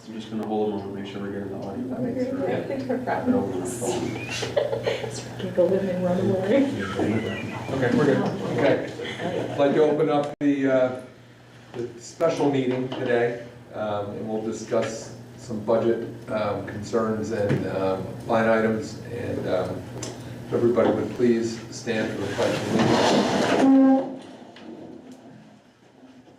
I'm just gonna hold a moment, make sure we're getting the audio. I think her They're problem over the phone. is giggle and run away. Okay, we're good. Okay. I'd like to open up the special meeting today, and we'll discuss some budget concerns and line items. And if everybody would please stand for the pledge of allegiance.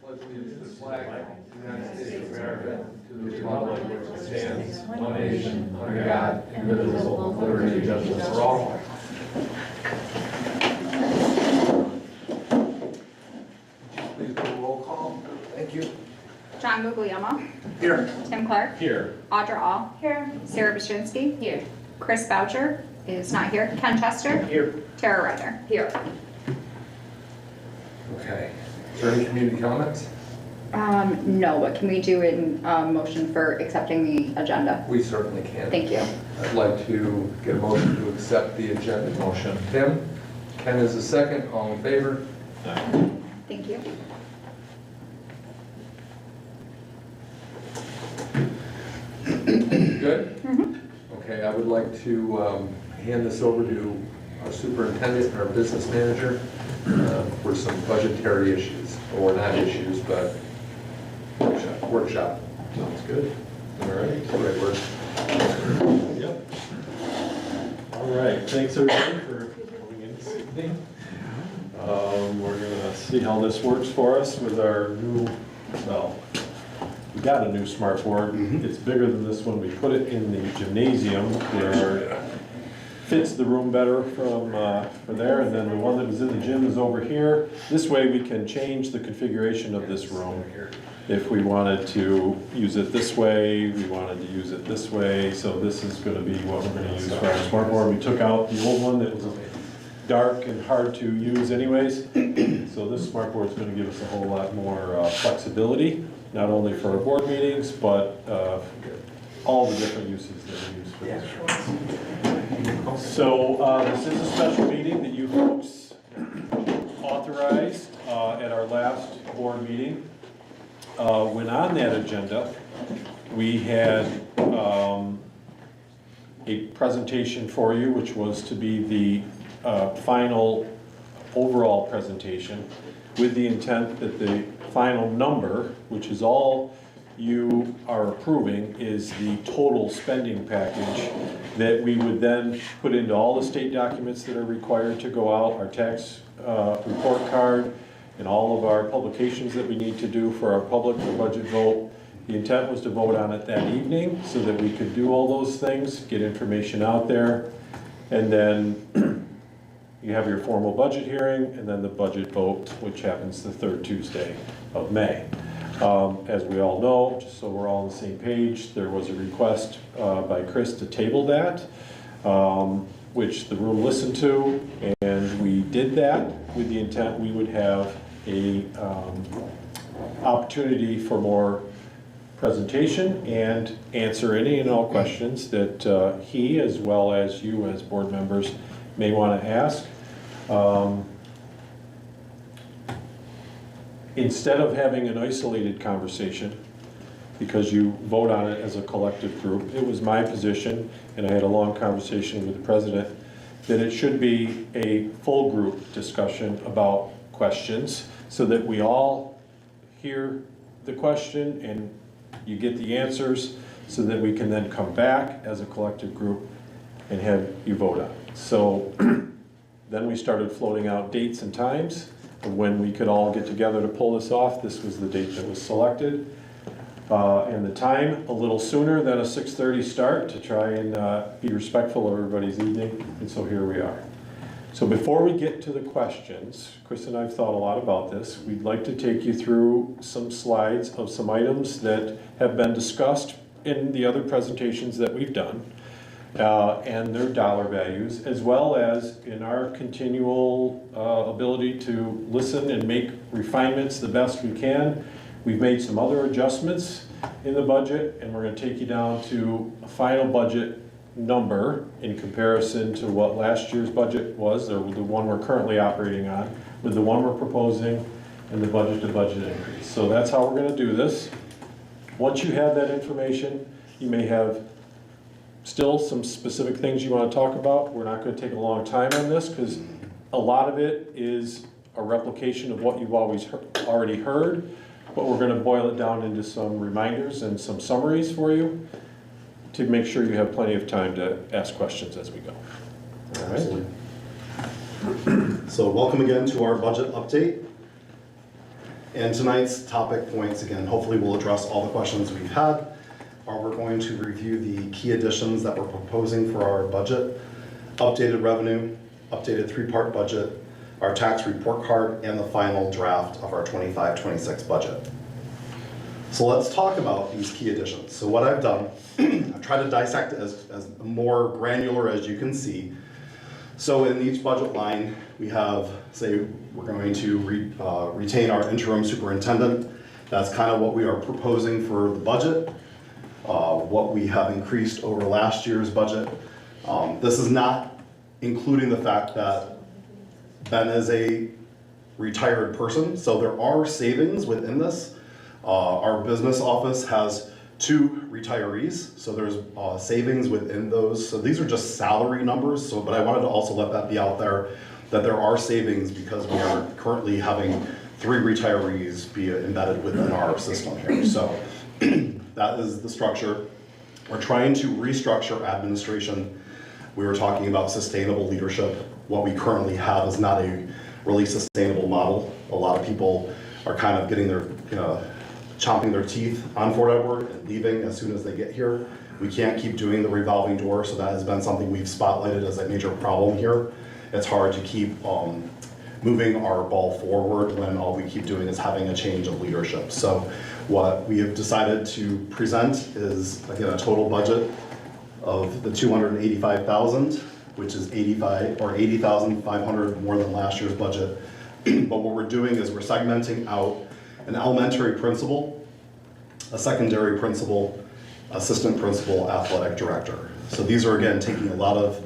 Pledge allegiance to the flag of the United States of America, to the republic which stands one nation under God, indivisible, with liberty and justice for all. Please do a roll call. Thank you. John Guglielmo. Here. Tim Clark. Here. Audra All. Here. Sarah Baczynski. Here. Chris Boucher is not here. Ken Chester. Here. Tara Ryder. Here. Okay. Is there any community comments? No, but can we do a motion for accepting the agenda? We certainly can. Thank you. I'd like to get a motion to accept the agenda. Motion. Tim? Ken is the second. All in favor? Thank you. Good? Mm-hmm. Okay, I would like to hand this over to our superintendent and our business manager for some budgetary issues, or not issues, but workshop. Sounds good. All right. That's the right word. Yep. All right, thanks everybody for coming in this evening. We're gonna see how this works for us with our new, well, we got a new smart board. It's bigger than this one. We put it in the gymnasium where it fits the room better from for there, and then the one that was in the gym is over here. This way we can change the configuration of this room. If we wanted to use it this way, we wanted to use it this way, so this is going to be what we're going to use for our smart board. We took out the old one that was dark and hard to use anyways, so this smart board is going to give us a whole lot more flexibility, not only for our board meetings, but all the different uses that we use for this. So this is a special meeting that you folks authorized at our last board meeting. When on that agenda, we had a presentation for you, which was to be the final overall presentation, with the intent that the final number, which is all you are approving, is the total spending package that we would then put into all the state documents that are required to go out, our tax report card, and all of our publications that we need to do for our public budget vote. The intent was to vote on it that evening so that we could do all those things, get information out there, and then you have your formal budget hearing and then the budget vote, which happens the third Tuesday of May. As we all know, just so we're all on the same page, there was a request by Chris to table that, which the room listened to, and we did that with the intent we would have a opportunity for more presentation and answer any and all questions that he, as well as you as board members, may want to ask. Instead of having an isolated conversation, because you vote on it as a collective group, it was my position, and I had a long conversation with the president, that it should be a full group discussion about questions so that we all hear the question and you get the answers so that we can then come back as a collective group and have you vote on it. So then we started floating out dates and times of when we could all get together to pull this off. This was the date that was selected. And the time a little sooner than a 6:30 start to try and be respectful of everybody's evening, and so here we are. So before we get to the questions, Chris and I have thought a lot about this. We'd like to take you through some slides of some items that have been discussed in the other presentations that we've done, and their dollar values, as well as in our continual ability to listen and make refinements the best we can. We've made some other adjustments in the budget, and we're going to take you down to a final budget number in comparison to what last year's budget was, or the one we're currently operating on, with the one we're proposing, and the budget to budget increase. So that's how we're going to do this. Once you have that information, you may have still some specific things you want to talk about. We're not going to take a long time on this because a lot of it is a replication of what you've already heard, but we're going to boil it down into some reminders and some summaries for you to make sure you have plenty of time to ask questions as we go. All right? Absolutely. So welcome again to our budget update. And tonight's topic points, again, hopefully we'll address all the questions we've had. We're going to review the key additions that we're proposing for our budget, updated revenue, updated three-part budget, our tax report card, and the final draft of our 25-26 budget. So let's talk about these key additions. So what I've done, I've tried to dissect it as more granular as you can see. So in each budget line, we have, say, we're going to retain our interim superintendent. That's kind of what we are proposing for the budget, what we have increased over last year's budget. This is not including the fact that Ben is a retired person, so there are savings within this. Our business office has 2 retirees, so there's savings within those. So these are just salary numbers, but I wanted to also let that be out there, that there are savings because we are currently having 3 retirees be embedded within our system here. So that is the structure. We're trying to restructure administration. We were talking about sustainable leadership. What we currently have is not a really sustainable model. A lot of people are kind of getting their, chomping their teeth on Fort Edward and leaving as soon as they get here. We can't keep doing the revolving door, so that has been something we've spotlighted as a major problem here. It's hard to keep moving our ball forward when all we keep doing is having a change of leadership. So what we have decided to present is, again, a total budget of the $285,000, which is 80,500 more than last year's budget. But what we're doing is we're segmenting out an elementary principal, a secondary principal, assistant principal, athletic director. So these are, again, taking a lot of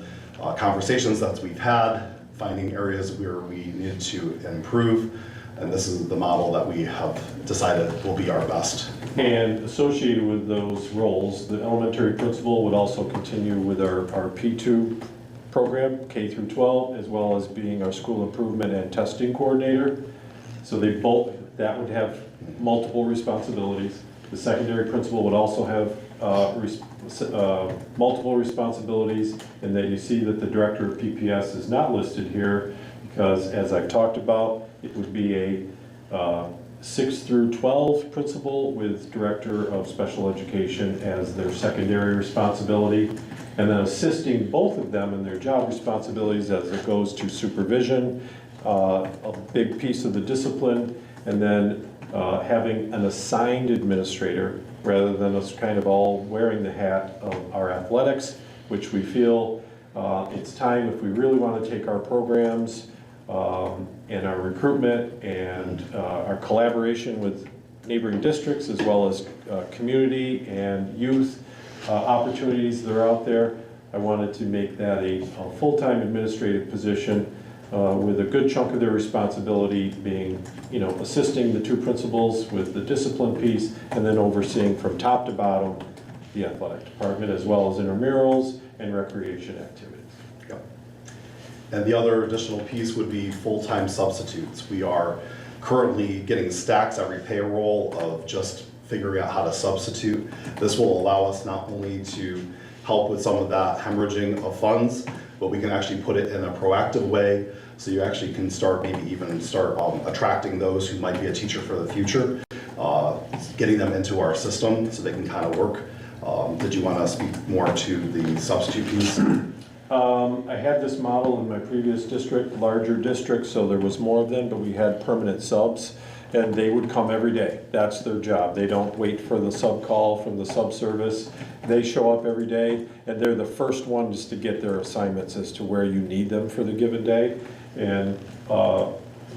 conversations that we've had, finding areas where we need to improve, and this is the model that we have decided will be our best. And associated with those roles, the elementary principal would also continue with our P2 program, K through 12, as well as being our school improvement and testing coordinator. So that would have multiple responsibilities. The secondary principal would also have multiple responsibilities, and that you see that the director of PPS is not listed here because, as I've talked about, it would be a 6 through 12 principal with director of special education as their secondary responsibility, and then assisting both of them in their job responsibilities as it goes to supervision, a big piece of the discipline, and then having an assigned administrator rather than us kind of all wearing the hat of our athletics, which we feel it's time, if we really want to take our programs and our recruitment and our collaboration with neighboring districts as well as community and youth opportunities that are out there. I wanted to make that a full-time administrative position with a good chunk of their responsibility being, assisting the 2 principals with the discipline piece and then overseeing from top to bottom the athletic department as well as intramurals and recreation activities. Yep. And the other additional piece would be full-time substitutes. We are currently getting stacks every payroll of just figuring out how to substitute. This will allow us not only to help with some of that hemorrhaging of funds, but we can actually put it in a proactive way, so you actually can start, maybe even start attracting those who might be a teacher for the future, getting them into our system so they can kind of work. Did you want to speak more to the substitute piece? I had this model in my previous district, larger district, so there was more of them, but we had permanent subs, and they would come every day. That's their job. They don't wait for the sub call from the subservice. They show up every day, and they're the first ones to get their assignments as to where you need them for the given day. And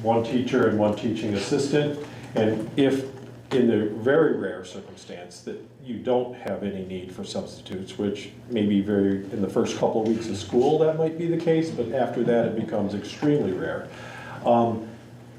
one teacher and one teaching assistant. And if in the very rare circumstance that you don't have any need for substitutes, which may be in the first couple of weeks of school that might be the case, but after that it becomes extremely rare.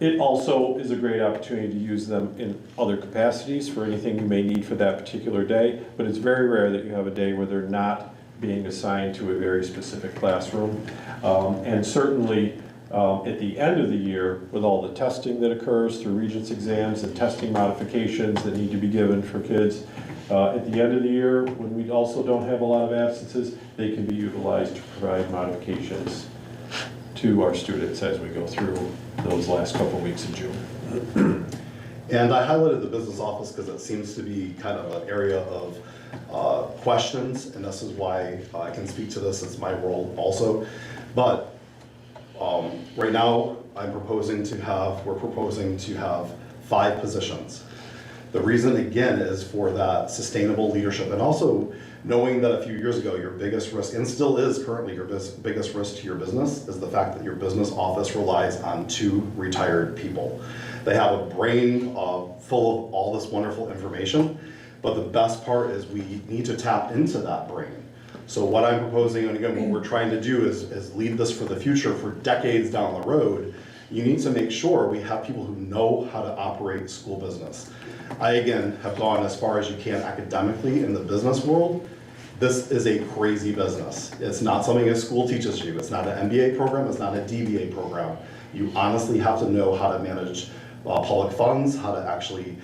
It also is a great opportunity to use them in other capacities for anything you may need for that particular day, but it's very rare that you have a day where they're not being assigned to a very specific classroom. And certainly, at the end of the year, with all the testing that occurs through Regents exams and testing modifications that need to be given for kids, at the end of the year, when we also don't have a lot of absences, they can be utilized to provide modifications to our students as we go through those last couple weeks in June. And I highlighted the business office because it seems to be kind of an area of questions, and this is why I can speak to this, it's my role also. But right now, we're proposing to have 5 positions. The reason, again, is for that sustainable leadership, and also knowing that a few years ago, your biggest risk, and still is currently your biggest risk to your business, is the fact that your business office relies on 2 retired people. They have a brain full of all this wonderful information, but the best part is we need to tap into that brain. So what I'm proposing, and again, what we're trying to do is lead this for the future, for decades down the road. You need to make sure we have people who know how to operate school business. I, again, have gone as far as you can academically in the business world. This is a crazy business. It's not something a school teaches you. It's not an MBA program, it's not a DBA program. You honestly have to know how to manage public funds, how to actually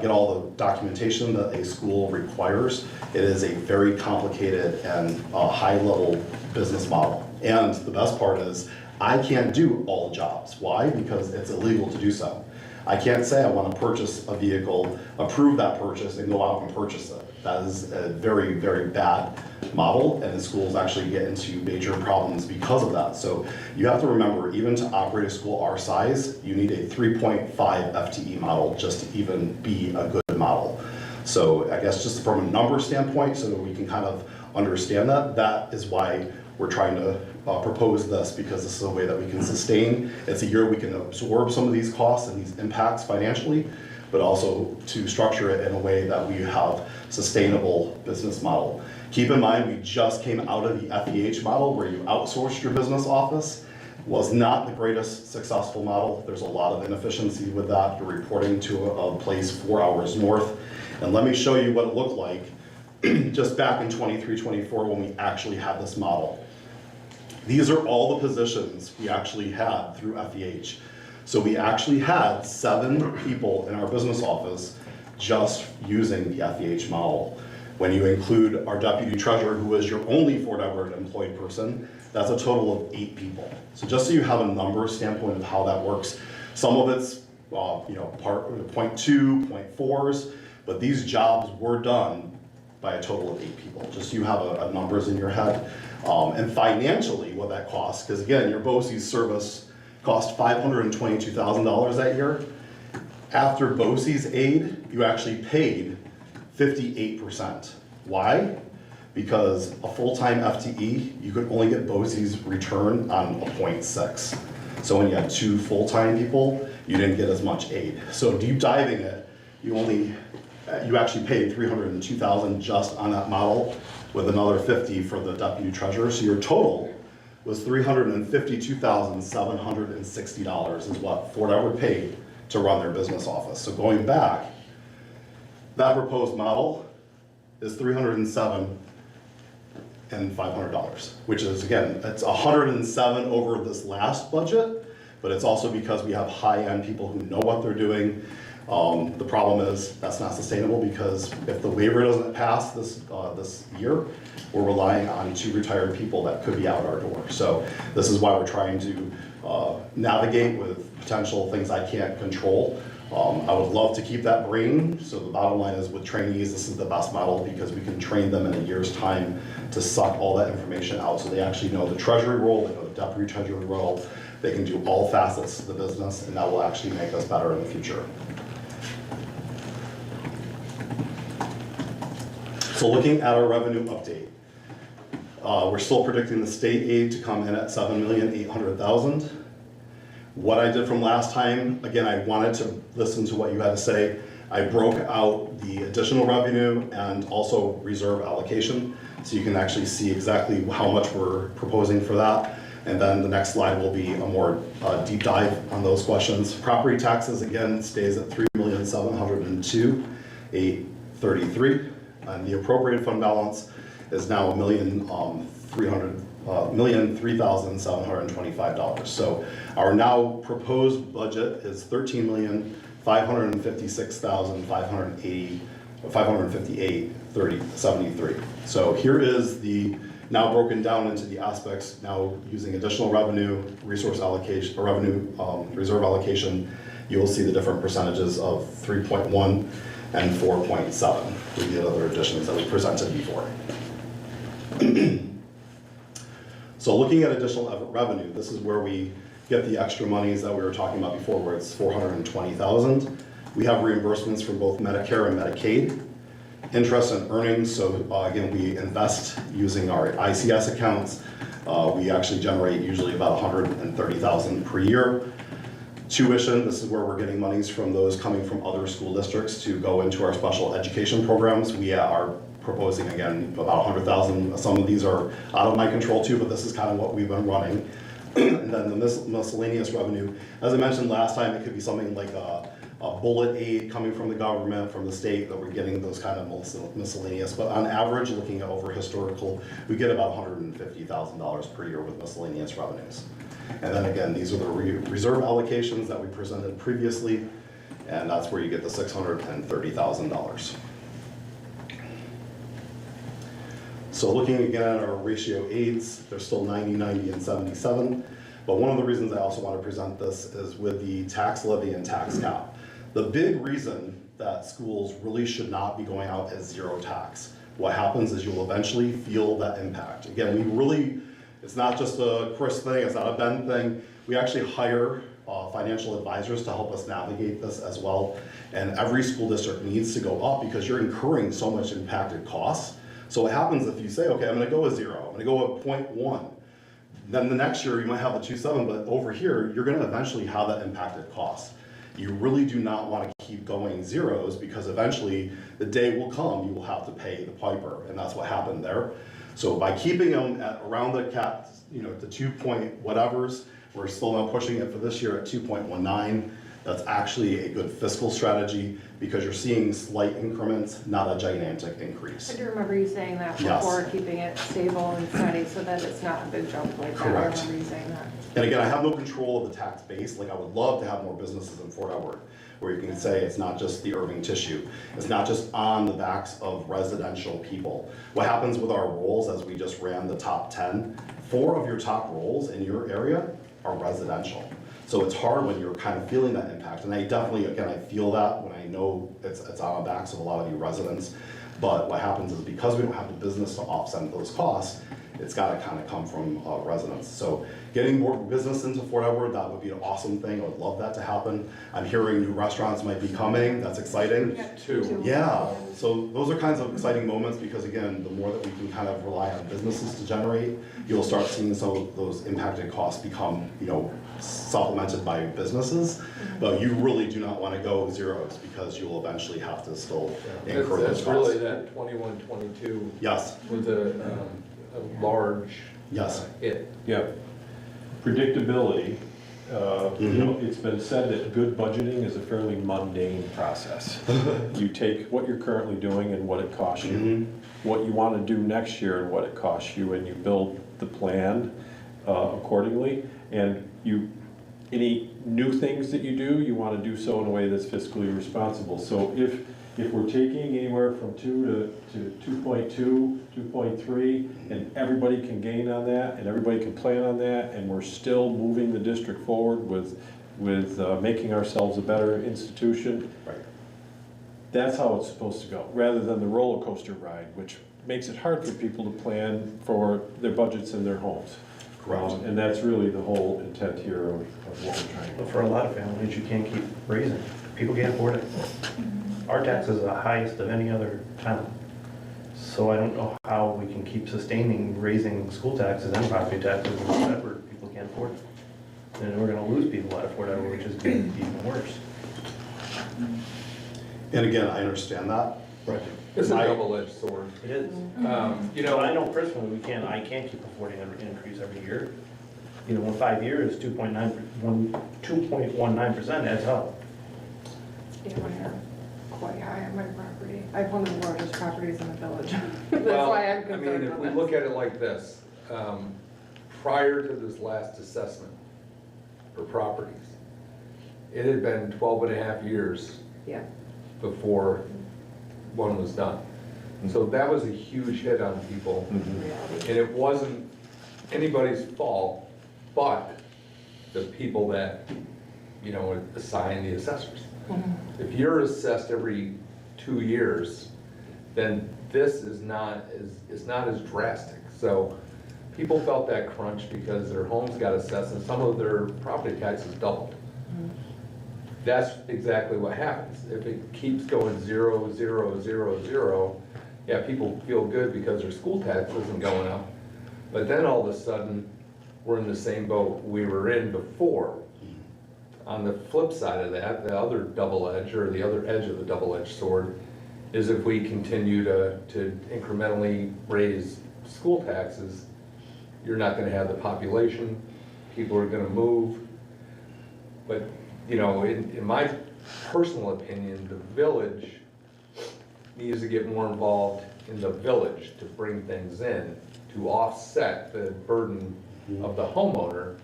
get all the documentation that a school requires. It is a very complicated and high-level business model. And the best part is, I can't do all jobs. Why? Because it's illegal to do so. I can't say I want to purchase a vehicle, approve that purchase, and go out and purchase it. That is a very, very bad model, and the schools actually get into major problems because of that. So you have to remember, even to operate a school our size, you need a 3.5 FTE model just to even be a good model. So I guess just from a number standpoint, so that we can kind of understand that, that is why we're trying to propose this, because this is a way that we can sustain. It's a year we can absorb some of these costs and these impacts financially, but also to structure it in a way that we have sustainable business model. Keep in mind, we just came out of the FEH model where you outsourced your business office. Was not the greatest successful model. There's a lot of inefficiency with that. You're reporting to a place 4 hours north. And let me show you what it looked like just back in 23, 24 when we actually had this model. These are all the positions we actually had through FEH. So we actually had 7 people in our business office just using the FEH model. When you include our deputy treasurer, who is your only 4-hour employed person, that's a total of 8 people. So just so you have a number standpoint of how that works, some of it's part 0.2, 0.4s, but these jobs were done by a total of 8 people. Just so you have a numbers in your head. And financially, what that costs, because again, your BOCES service cost $522,000 that year. After BOCES aid, you actually paid 58%. Why? Because a full-time FTE, you could only get BOCES return on a 0.6. So when you had 2 full-time people, you didn't get as much aid. So deep diving it, you actually paid $302,000 just on that model, with another $50,000 for the deputy treasurer. So your total was $352,760 is what Fort Edward paid to run their business office. So going back, that proposed model is $307,500, which is, again, it's 107 over this last budget, but it's also because we have high-end people who know what they're doing. The problem is that's not sustainable, because if the waiver doesn't pass this year, we're relying on 2 retired people that could be out our door. So this is why we're trying to navigate with potential things I can't control. I would love to keep that brain. So the bottom line is, with trainees, this is the best model, because we can train them in a year's time to suck all that information out, so they actually know the treasury role, they know the deputy treasury role, they can do all facets of the business, and that will actually make us better in the future. So looking at our revenue update, we're still predicting the state aid to come in at $7,800,000. What I did from last time, again, I wanted to listen to what you had to say. I broke out the additional revenue and also reserve allocation, so you can actually see exactly how much we're proposing for that. And then the next slide will be a more deep dive on those questions. Property taxes, again, stays at $3,702,833. And the appropriated fund balance is now $1,003,725. So our now proposed budget is $13,556,558.73. So here is the now broken down into the aspects, now using additional revenue, resource allocation, or revenue reserve allocation. You will see the different percentages of 3.1 and 4.7 with the other additions that we presented before. So looking at additional revenue, this is where we get the extra monies that we were talking about before, where it's $420,000. We have reimbursements from both Medicare and Medicaid. Interest and earnings, so again, we invest using our ICS accounts. We actually generate usually about $130,000 per year. Tuition, this is where we're getting monies from those coming from other school districts to go into our special education programs. We are proposing, again, about $100,000. Some of these are out of my control too, but this is kind of what we've been running. And then the miscellaneous revenue, as I mentioned last time, it could be something like a bullet aid coming from the government, from the state, that we're getting those kind of miscellaneous. But on average, looking at over historical, we get about $150,000 per year with miscellaneous revenues. And then again, these are the reserve allocations that we presented previously, and that's where you get the $630,000. So looking again at our ratio aids, they're still 90, 90, and 77. But one of the reasons I also want to present this is with the tax levy and tax cap. The big reason that schools really should not be going out as zero tax. What happens is you'll eventually feel that impact. Again, it's not just a Chris thing, it's not a Ben thing. We actually hire financial advisors to help us navigate this as well. And every school district needs to go up because you're incurring so much impacted costs. So what happens if you say, okay, I'm gonna go with 0, I'm gonna go with 0.1. Then the next year you might have a 2.7, but over here, you're gonna eventually have that impacted cost. You really do not wanna keep going zeros because eventually the day will come, you will have to pay the piper, and that's what happened there. So by keeping them at around the cap, the 2 point whatevers, we're still now pushing it for this year at 2.19. That's actually a good fiscal strategy because you're seeing slight increments, not a gigantic increase. I do remember you saying that Yes. before, keeping it stable and steady so that it's not a big jump like that. I Correct. remember you saying that. And again, I have no control of the tax base. Like I would love to have more businesses in Fort Edward where you can say it's not just the Irving tissue. It's not just on the backs of residential people. What happens with our rolls, as we just ran the top 10, 4 of your top rolls in your area are residential. So it's hard when you're kind of feeling that impact. And I definitely, again, I feel that when I know it's on the backs of a lot of you residents. But what happens is because we don't have the business to offset those costs, it's gotta kind of come from residents. So getting more business into Fort Edward, that would be an awesome thing. I would love that to happen. I'm hearing new restaurants might be coming. That's exciting. 2. Yeah, so those are kinds of exciting moments because again, the more that we can kind of rely on businesses to generate, you'll start seeing some of those impacted costs become, supplemented by businesses. But you really do not want to go zeros because you'll eventually have to still incur those That's really costs. that 21, 22 Yes, with a large yes, hit. Yeah. Predictability, it's been said that good budgeting is a fairly mundane process. You take what you're currently doing and what it costs you, what you want to do next year and what it costs you, and you build the plan accordingly. And any new things that you do, you want to do so in a way that's fiscally responsible. So if we're taking anywhere from 2 to 2.2, 2.3, and everybody can gain on that, and everybody can plan on that, and we're still moving the district forward with making ourselves a better institution, right. that's how it's supposed to go, rather than the roller coaster ride, which makes it hard for people to plan for their budgets in their homes. Correct. And that's really the whole intent here of what we're trying to do. But for a lot of families, you can't keep raising. People can't afford it. Our taxes are the highest of any other town. So I don't know how we can keep sustaining raising school taxes and property taxes in Fort Edward. People can't afford it. And we're gonna lose people out of Fort Edward, which is gonna be even worse. And again, I understand that. Right. It's a I- double-edged sword. It is. You I know, know personally, I can't keep affording an increase every year. in 5 years, 2.19% adds up. Yeah, mine are quite high on my property. I have one of the largest properties in the village. That's Well, why I'm I mean, concerned if about we this. look at it like this, prior to this last assessment for properties, it had been 12 and a half years Yeah, before one was done. So that was a huge hit on people. reality. And it wasn't anybody's fault, but the people that, assign the assessors. If you're assessed every 2 years, then this is not as drastic. So people felt that crunch because their homes got assessed and some of their property taxes doubled. That's exactly what happens. If it keeps going 0, 0, 0, 0, yeah, people feel good because their school tax isn't going up. But then all of a sudden, we're in the same boat we were in before. On the flip side of that, the other double edge, or the other edge of the double-edged sword, is if we continue to incrementally raise school taxes, you're not gonna have the population, people are gonna move. But, in my personal opinion, the village needs to get more involved in the village to bring things in, to offset the burden of the homeowner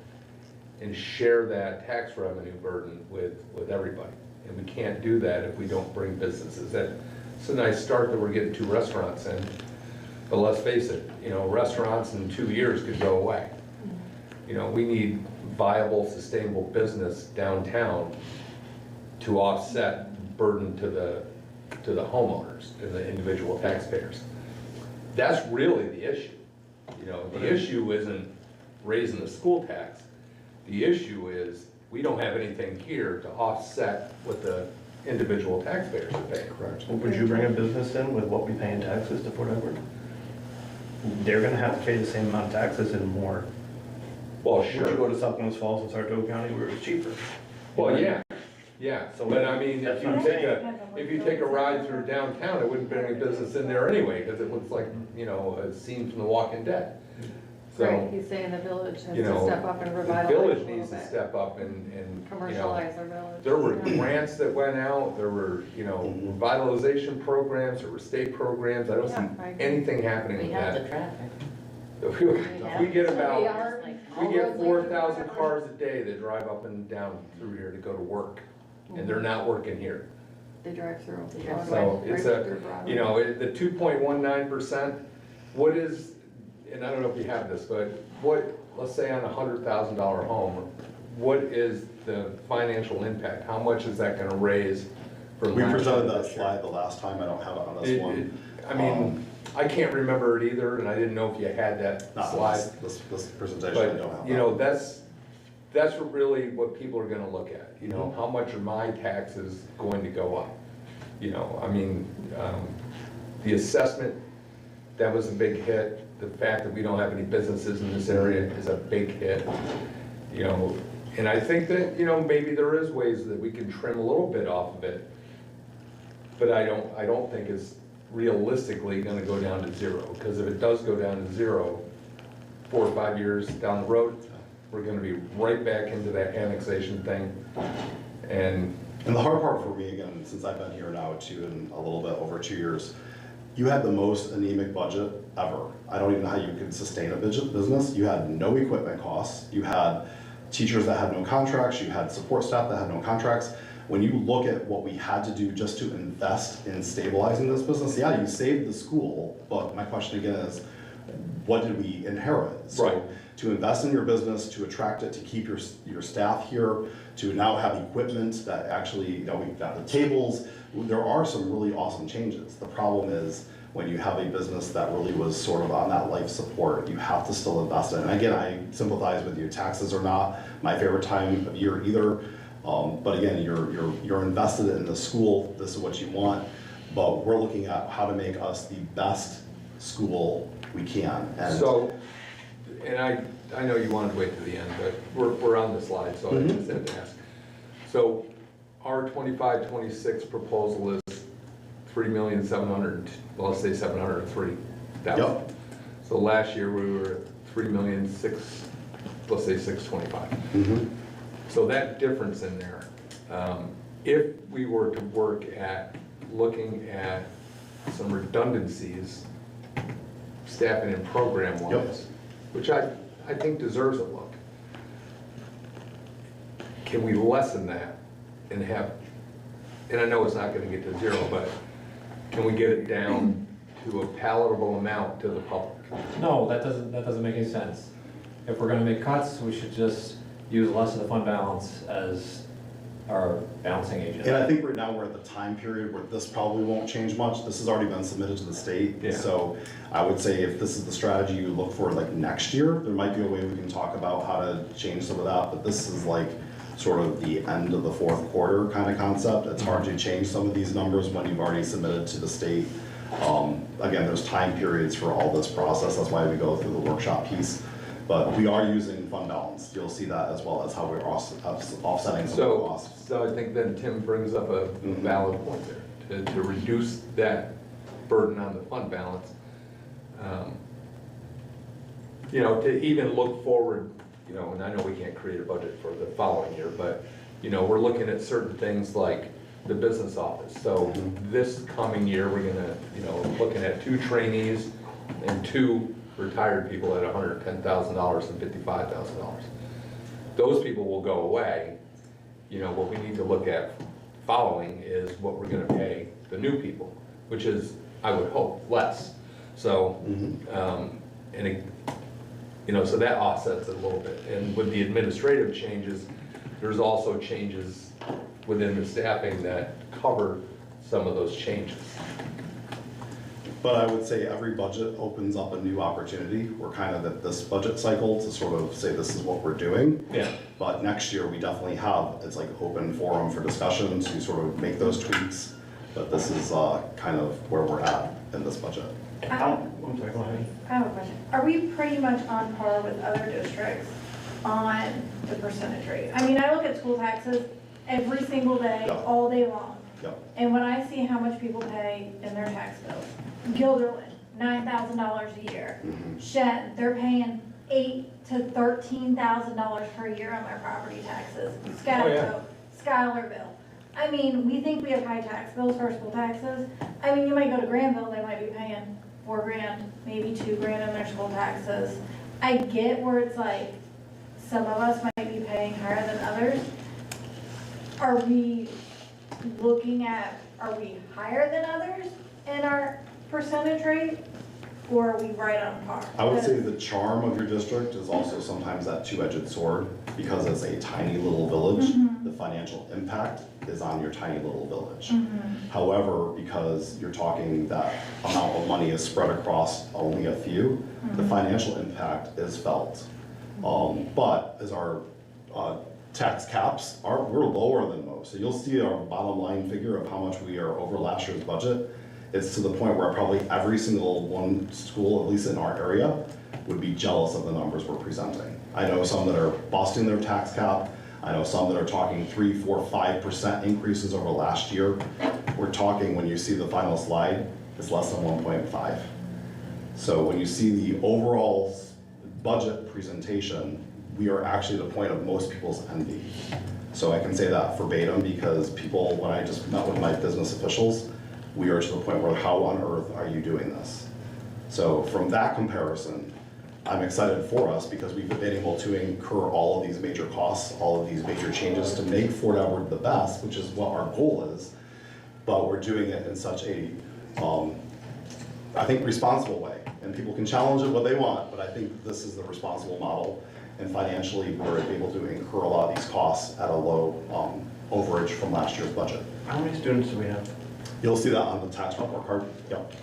and share that tax revenue burden with everybody. And we can't do that if we don't bring businesses in. It's a nice start that we're getting 2 restaurants in, but let's face it, restaurants in 2 years could go away. We need viable, sustainable business downtown to offset burden to the homeowners and the individual taxpayers. That's really the issue. The issue isn't raising the school tax. The issue is we don't have anything here to offset what the individual taxpayers are paying. Correct. Well, would you bring a business in with what we pay in taxes to Port Edward? They're gonna have to pay the same amount of taxes and more. Well, Would you go sure. to Southwest Falls and Saratoga County where it's cheaper? Well, yeah. So But I mean, that's if what I'm saying. you take a ride through downtown, it wouldn't bring any business in there anyway, because it looks like, a scene from The Walking Dead. Right, So, he's saying the village has you to know, step up and the revitalize a village little needs to bit. step up and, Commercialize our village. there were Yeah. grants that went out, there were, revitalization programs, there were state programs, I don't Yeah, I see agree. anything happening We with have the that. traffic. We get We about, are- we all get roads lead to 4,000 Port cars a day that drive up and down through here to go to work, and they're not working here. They drive through. drive So Broadway, it's right through Broadway. the 2.19%, what is, and I don't know if you have this, but what, let's say on a $100,000 home, what is the financial impact? How much is that gonna raise from We last year presented to that this year? slide the last time, I don't have it on this It- one. I mean, I can't remember it either, and I didn't know if you had that Not slide. this presentation, I don't have But, that. that's really what people are gonna look at, Mm-hmm. how much are my taxes going to go up? The assessment, that was a big hit. The fact that we don't have any businesses in this area is a big hit. And I think that, maybe there is ways that we can trim a little bit off of it. But I don't think it's realistically gonna go down to 0, because if it does go down to 0, 4 or 5 years down the road, we're gonna be right back into that annexation thing. And And the hard part for me, again, since I've been here now a little bit over 2 years, you had the most anemic budget ever. I don't even know how you could sustain a business. You had no equipment costs. You had teachers that had no contracts. You had support staff that had no contracts. When you look at what we had to do just to invest in stabilizing this business, yeah, you saved the school, but my question again is, what did we inherit? So, Right. to invest in your business, to attract it, to keep your staff here, to now have equipment that actually, we've got the tables, there are some really awesome changes. The problem is, when you have a business that really was sort of on that life support, you have to still invest in it. And again, I sympathize with you, taxes are not my favorite time of year either. But again, you're invested in the school, this is what you want, but we're looking at how to make us the best school we can. And so, and I know you wanted to wait to the end, but we're on the slide, so I just had to ask. So our 25-26 proposal is 3,700,000, well, let's say 703,000. Yep. So last year we were at 3,600,000. let's say 625. Mhm. So that difference in there, if we were to work at looking at some redundancies, staffing and program wise, which I think deserves a look. Can we lessen that and have, and I know it's not gonna get to zero, but can we get it down to a palatable amount to the public? No, that doesn't make any sense. If we're gonna make cuts, we should just use less of the fund balance as our balancing agent. And I think right now we're at the time period where this probably won't change much. This has already been submitted to the state. Yeah. So I would say if this is the strategy you look for like next year, there might be a way we can talk about how to change some of that. But this is like sort of the end of the fourth quarter kind of concept. It's hard to change some of these numbers when you've already submitted to the state. Again, there's time periods for all this process. That's why we go through the workshop piece. But we are using fund balance. You'll see that as well as how we're offsetting some of the So, costs. so I think then Tim brings up a valid point there, to reduce that burden on the fund balance. You know, to even look forward, you know, and I know we can't create a budget for the following year, but, you know, we're looking at certain things like the business office. So this coming year, we're gonna, you know, looking at 2 trainees and 2 retired people at $110,000 and $55,000. Those people will go away. You know, what we need to look at following is what we're gonna pay the new people, which is, I would hope, less. So, and it, you know, so that offsets it a little bit. And with the administrative changes, there's also changes within the staffing that cover some of those changes. But I would say every budget opens up a new opportunity. We're kind of at this budget cycle to sort of say this is what we're doing. Yeah. But next year, we definitely have, it's like open forum for discussion to sort of make those tweaks. But this is kind of where we're at in this budget. I'm sorry, go ahead. I have a question. Are we pretty much on par with other districts on the percentage rate? I mean, I look at school taxes every single day, Yeah. all day long. Yep. And when I see how much people pay in their tax bills, Gilderland, $9,000 a year. Shen, they're paying $8,000 to $13,000 per year on their property taxes. Scottsville, Schuylerville. I mean, we think we have high tax bills for school taxes. I mean, you might go to Granville, they might be paying $4,000, maybe $2,000 in their school taxes. I get where it's like, some of us might be paying higher than others. Are we looking at, are we higher than others in our percentage rate? Or are we right on par? I would say the charm of your district is also sometimes that two-edged sword, because it's a tiny little village, the financial impact is on your tiny little village. However, because you're talking that amount of money is spread across only a few, the financial impact is felt. But as our tax caps we're lower than most. So you'll see our bottom line figure of how much we are over last year's budget. It's to the point where probably every single one school, at least in our area, would be jealous of the numbers we're presenting. I know some that are busting their tax cap. I know some that are talking 3, 4, 5% increases over last year. We're talking, when you see the final slide, it's less than 1.5. So when you see the overall budget presentation, we are actually at the point of most people's envy. So I can say that verbatim because people, when I just met with my business officials, we are to the point where how on earth are you doing this? So from that comparison, I'm excited for us because we've been able to incur all of these major costs, all of these major changes to make Fort Edward the best, which is what our goal is, but we're doing it in such a, I think, responsible way. And people can challenge it what they want, but I think this is the responsible model. And financially, we're able to incur a lot of these costs at a low overage from last year's budget. How many students do we have? You'll see that on the tax report card. Yep.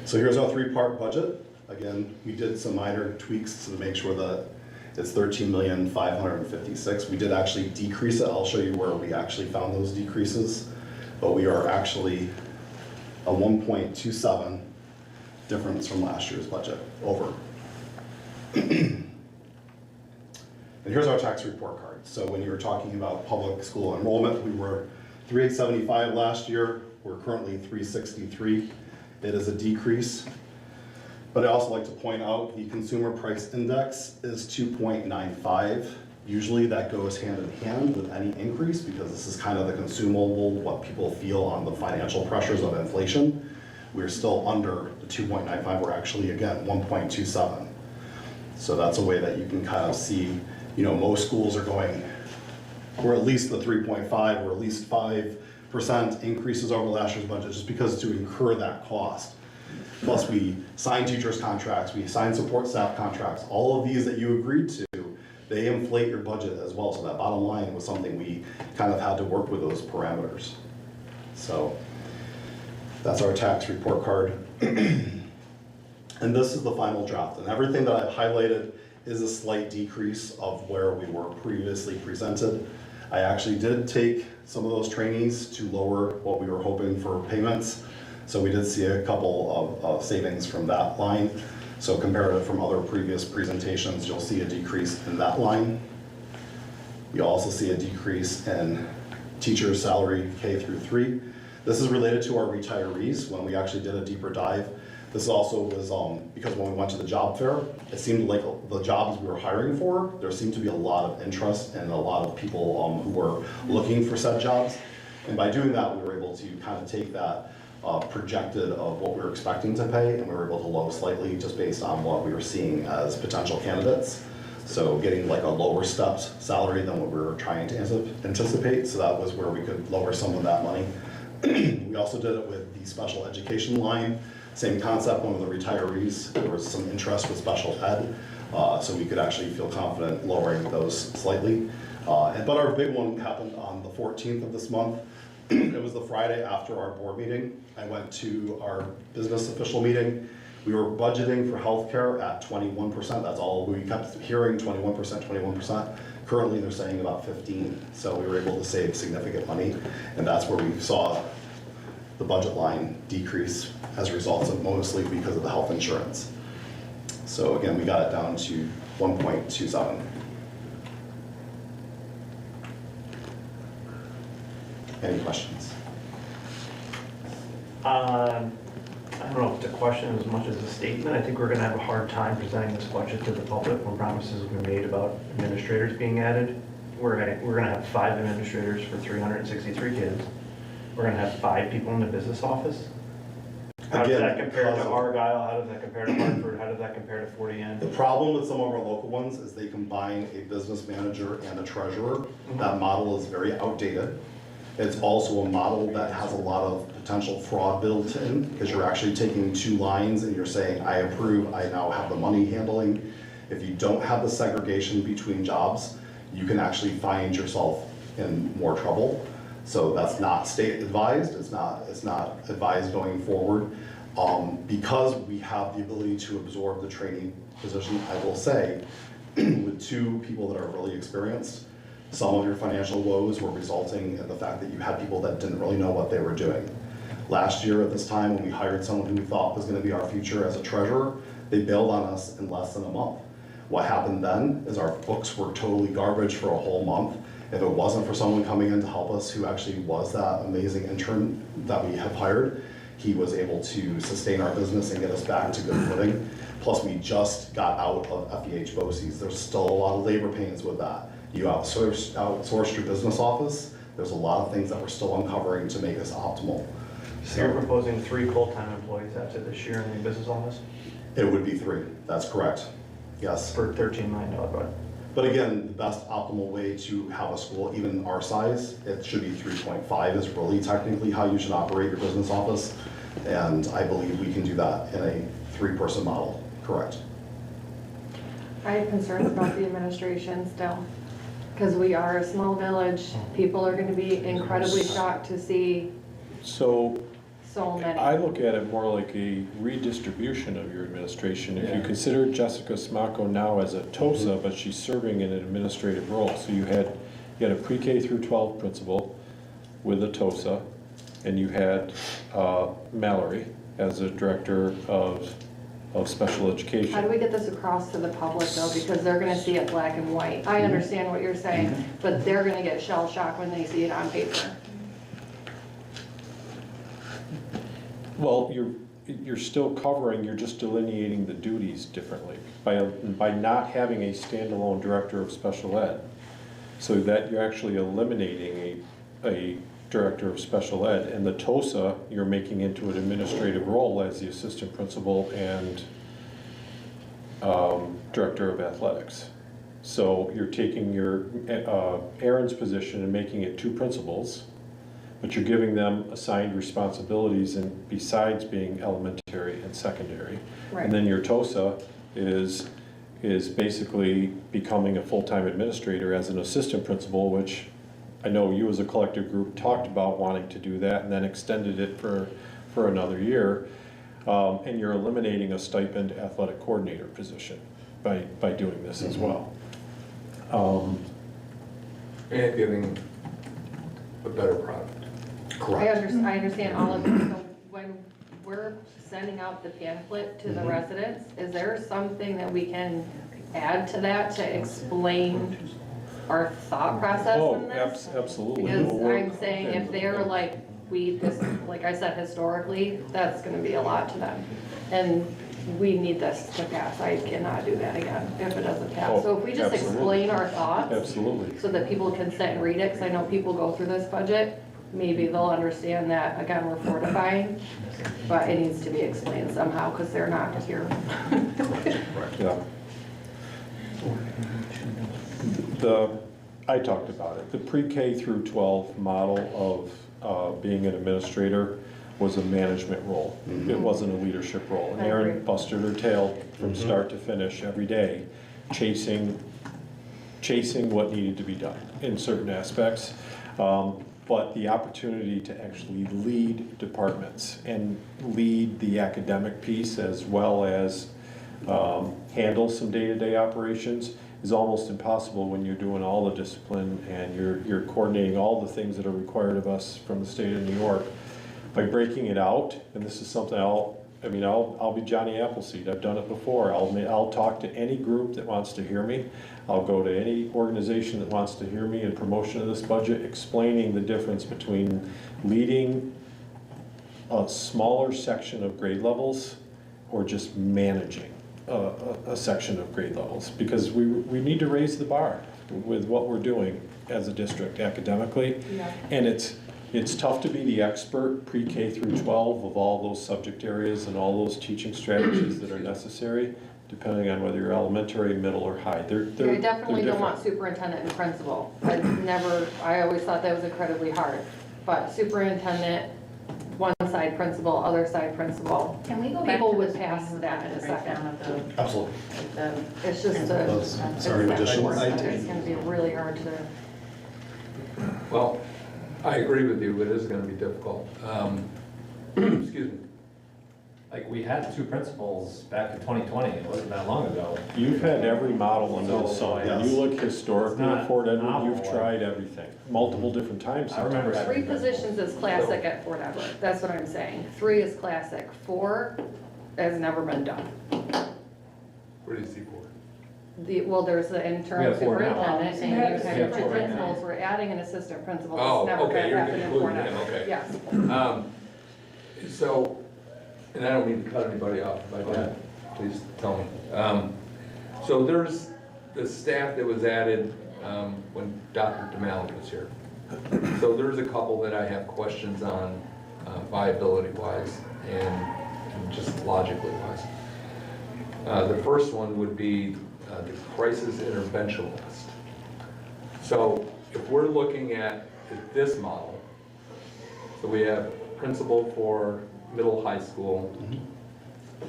So here's our 3-part budget. Again, we did some minor tweaks to make sure that it's $13,556,000. We did actually decrease it. I'll show you where we actually found those decreases. But we are actually a 1.27 difference from last year's budget over. And here's our tax report card. So when you were talking about public school enrollment, we were 3,875 last year. We're currently 363. It is a decrease. But I also like to point out the consumer price index is 2.95. Usually that goes hand in hand with any increase because this is kind of the consumable, what people feel on the financial pressures of inflation. We're still under the 2.95, we're actually, again, 1.27. So that's a way that you can kind of see, you know, most schools are going, or at least the 3.5 or at least 5% increases over last year's budget just because to incur that cost. Plus we sign teachers' contracts, we sign support staff contracts, all of these that you agreed to, they inflate your budget as well. So that bottom line was something we kind of had to work with those parameters. So that's our tax report card. And this is the final draft. And everything that I've highlighted is a slight decrease of where we were previously presented. I actually did take some of those trainees to lower what we were hoping for payments. So we did see a couple of savings from that line. So comparative from other previous presentations, you'll see a decrease in that line. You also see a decrease in teacher salary K through 3. This is related to our retirees when we actually did a deeper dive. This also was because when we went to the job fair, it seemed like the jobs we were hiring for, there seemed to be a lot of interest and a lot of people who were looking for said jobs. And by doing that, we were able to kind of take that projected of what we were expecting to pay, and we were able to lower slightly just based on what we were seeing as potential candidates. So getting like a lower stepped salary than what we were trying to anticipate. So that was where we could lower some of that money. We also did it with the special education line. Same concept, one of the retirees, there was some interest with special ed, so we could actually feel confident lowering those slightly. But our big one happened on the 14th of this month. It was the Friday after our board meeting. I went to our business official meeting. We were budgeting for healthcare at 21%. That's all we kept hearing, 21%, 21%. Currently, they're saying about 15%. So we were able to save significant money, and that's where we saw the budget line decrease as a result of mostly because of the health insurance. So again, we got it down to 1.27. Any questions? I don't know if it's a question as much as a statement. I think we're gonna have a hard time presenting this budget to the public when promises have been made about administrators being added. We're gonna have 5 administrators for 363 kids. We're gonna have 5 people in the business office. How does that compare to Argyle? How does that compare to Hartford? How does that compare to 40 N? The problem with some of our local ones is they combine a business manager and a treasurer. That model is very outdated. It's also a model that has a lot of potential fraud built in because you're actually taking 2 lines and you're saying, I approve, I now have the money handling. If you don't have the segregation between jobs, you can actually find yourself in more trouble. So that's not state advised, it's not advised going forward. Because we have the ability to absorb the training position, I will say, with 2 people that are really experienced, some of your financial woes were resulting in the fact that you had people that didn't really know what they were doing. Last year at this time, when we hired someone who we thought was gonna be our future as a treasurer, they bailed on us in less than a month. What happened then is our books were totally garbage for a whole month. If it wasn't for someone coming in to help us who actually was that amazing intern that we have hired, he was able to sustain our business and get us back to good footing. Plus, we just got out of FEH BOCES. There's still a lot of labor pains with that. You outsourced your business office. There's a lot of things that we're still uncovering to make us optimal. So you're proposing 3 full-time employees after this year in the business office It would be 3, that's correct, yes. for $13 million budget? But again, the best optimal way to have a school, even our size, it should be 3.5 is really technically how you should operate your business office. And I believe we can do that in a 3-person model, correct? I have concerns about the administration still, because we are a small village. People are gonna be incredibly shocked to see So so many. I look at it more like a redistribution of your administration. If you consider Jessica Smacko now as a TOSA, but she's serving in an administrative role. So you had a pre-K through 12 principal with a TOSA, and you had Mallory as a director of special education. How do we get this across to the public though? Because they're gonna see it black and white. I understand what you're saying, but they're gonna get shell shocked when they see it on paper. Well, you're still covering, you're just delineating the duties differently by not having a standalone director of special ed. So that you're actually eliminating a director of special ed, and the TOSA, you're making into an administrative role as the assistant principal and director of athletics. So you're taking your Aaron's position and making it 2 principals, but you're giving them assigned responsibilities and besides being elementary and secondary. Right. And then your TOSA is basically becoming a full-time administrator as an assistant principal, which I know you as a collective group talked about wanting to do that and then extended it for another year. And you're eliminating a stipend athletic coordinator position by doing this as well. And giving a better product. I understand all of this, so when we're sending out the pamphlet to the residents, is there something that we can add to that to explain our thought process Oh, in this? absolutely. Because I'm saying if they're like, like I said, historically, that's gonna be a lot to them. And we need this to pass, I cannot do that again if it doesn't pass. So if we just Absolutely. explain our thoughts, Absolutely. so that people can sit and read it, because I know people go through this budget, maybe they'll understand that, again, we're fortifying, but it needs to be explained somehow, because they're not here. Yeah. I talked about it. The pre-K through 12 model of being an administrator was a management role. It wasn't a leadership role. And I agree. Erin busted her tail from start to finish every day, chasing what needed to be done in certain aspects. But the opportunity to actually lead departments and lead the academic piece as well as handle some day-to-day operations is almost impossible when you're doing all the discipline and you're coordinating all the things that are required of us from the state of New York. By breaking it out, and this is something I'll be Johnny Appleseed. I've done it before. I'll talk to any group that wants to hear me. I'll go to any organization that wants to hear me in promotion of this budget, explaining the difference between leading a smaller section of grade levels or just managing a section of grade levels. Because we need to raise the bar with what we're doing as a district academically. Yeah. And it's tough to be the expert pre-K through 12 of all those subject areas and all those teaching strategies that are necessary, depending on whether you're elementary, middle, or high. I definitely don't want superintendent and principal. I always thought that was incredibly hard. But superintendent, one side principal, other side principal. Can we go back People to would this pass one that in a with the breakdown second. of the- Absolutely. It's just Those- it's sorry, that additional short. items. It's gonna be really hard to. Well, I agree with you, it is gonna be difficult. Excuse me. Like, we had 2 principals back in 2020, it wasn't that long ago. You've had every model under the sun. When you look historically at Fort Edward, you've tried everything, multiple different times. I remember sometimes. 3 positions is classic at Fort Edward. That's what I'm saying. 3 is classic. 4 has never been done. Where do you see for? Well, there's the We interim have 4 now. superintendent, and you Yeah, have we have 4 2 right now. principals. We're adding an assistant principal. Oh, It's never okay, gonna you're happen in including Fort him, Edward. okay. Yes. So, and I don't mean to cut anybody off, but please tell me. So there's the staff that was added when Dr. DeMalley was here. So there's a couple that I have questions on viability-wise and just logically-wise. The first one would be the crisis interventionist. So if we're looking at this model, so we have principal for middle high school,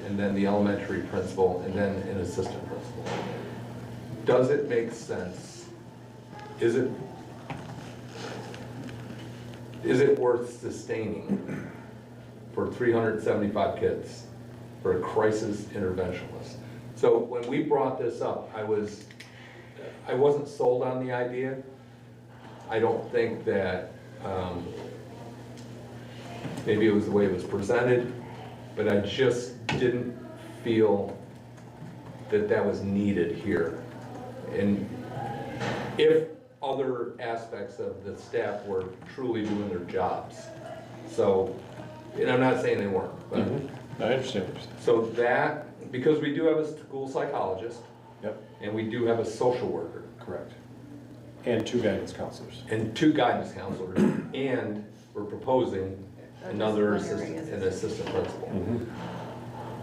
and then the elementary principal, and then an assistant principal. Does it make sense? Is it worth sustaining for 375 kids for a crisis interventionist? So when we brought this up, I wasn't sold on the idea. I don't think that, maybe it was the way it was presented, but I just didn't feel that that was needed here. And if other aspects of the staff were truly doing their jobs. So, and I'm not saying they weren't, but I understand what you're saying. So that, because we do have a school psychologist, Yep, and we do have a social worker, correct. And 2 guidance counselors. and 2 guidance counselors, and we're proposing another Disciplinary assistant, an assistant principal. Mhm.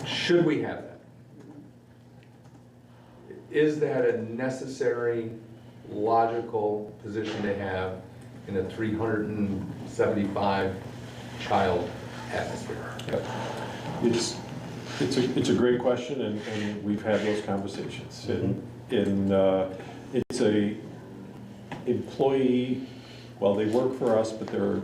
Should we have that? Is that a necessary, logical position to have in a 375 child atmosphere? Yep. It's a great question, and we've had those conversations. It's a employee, well, they work for us, but they're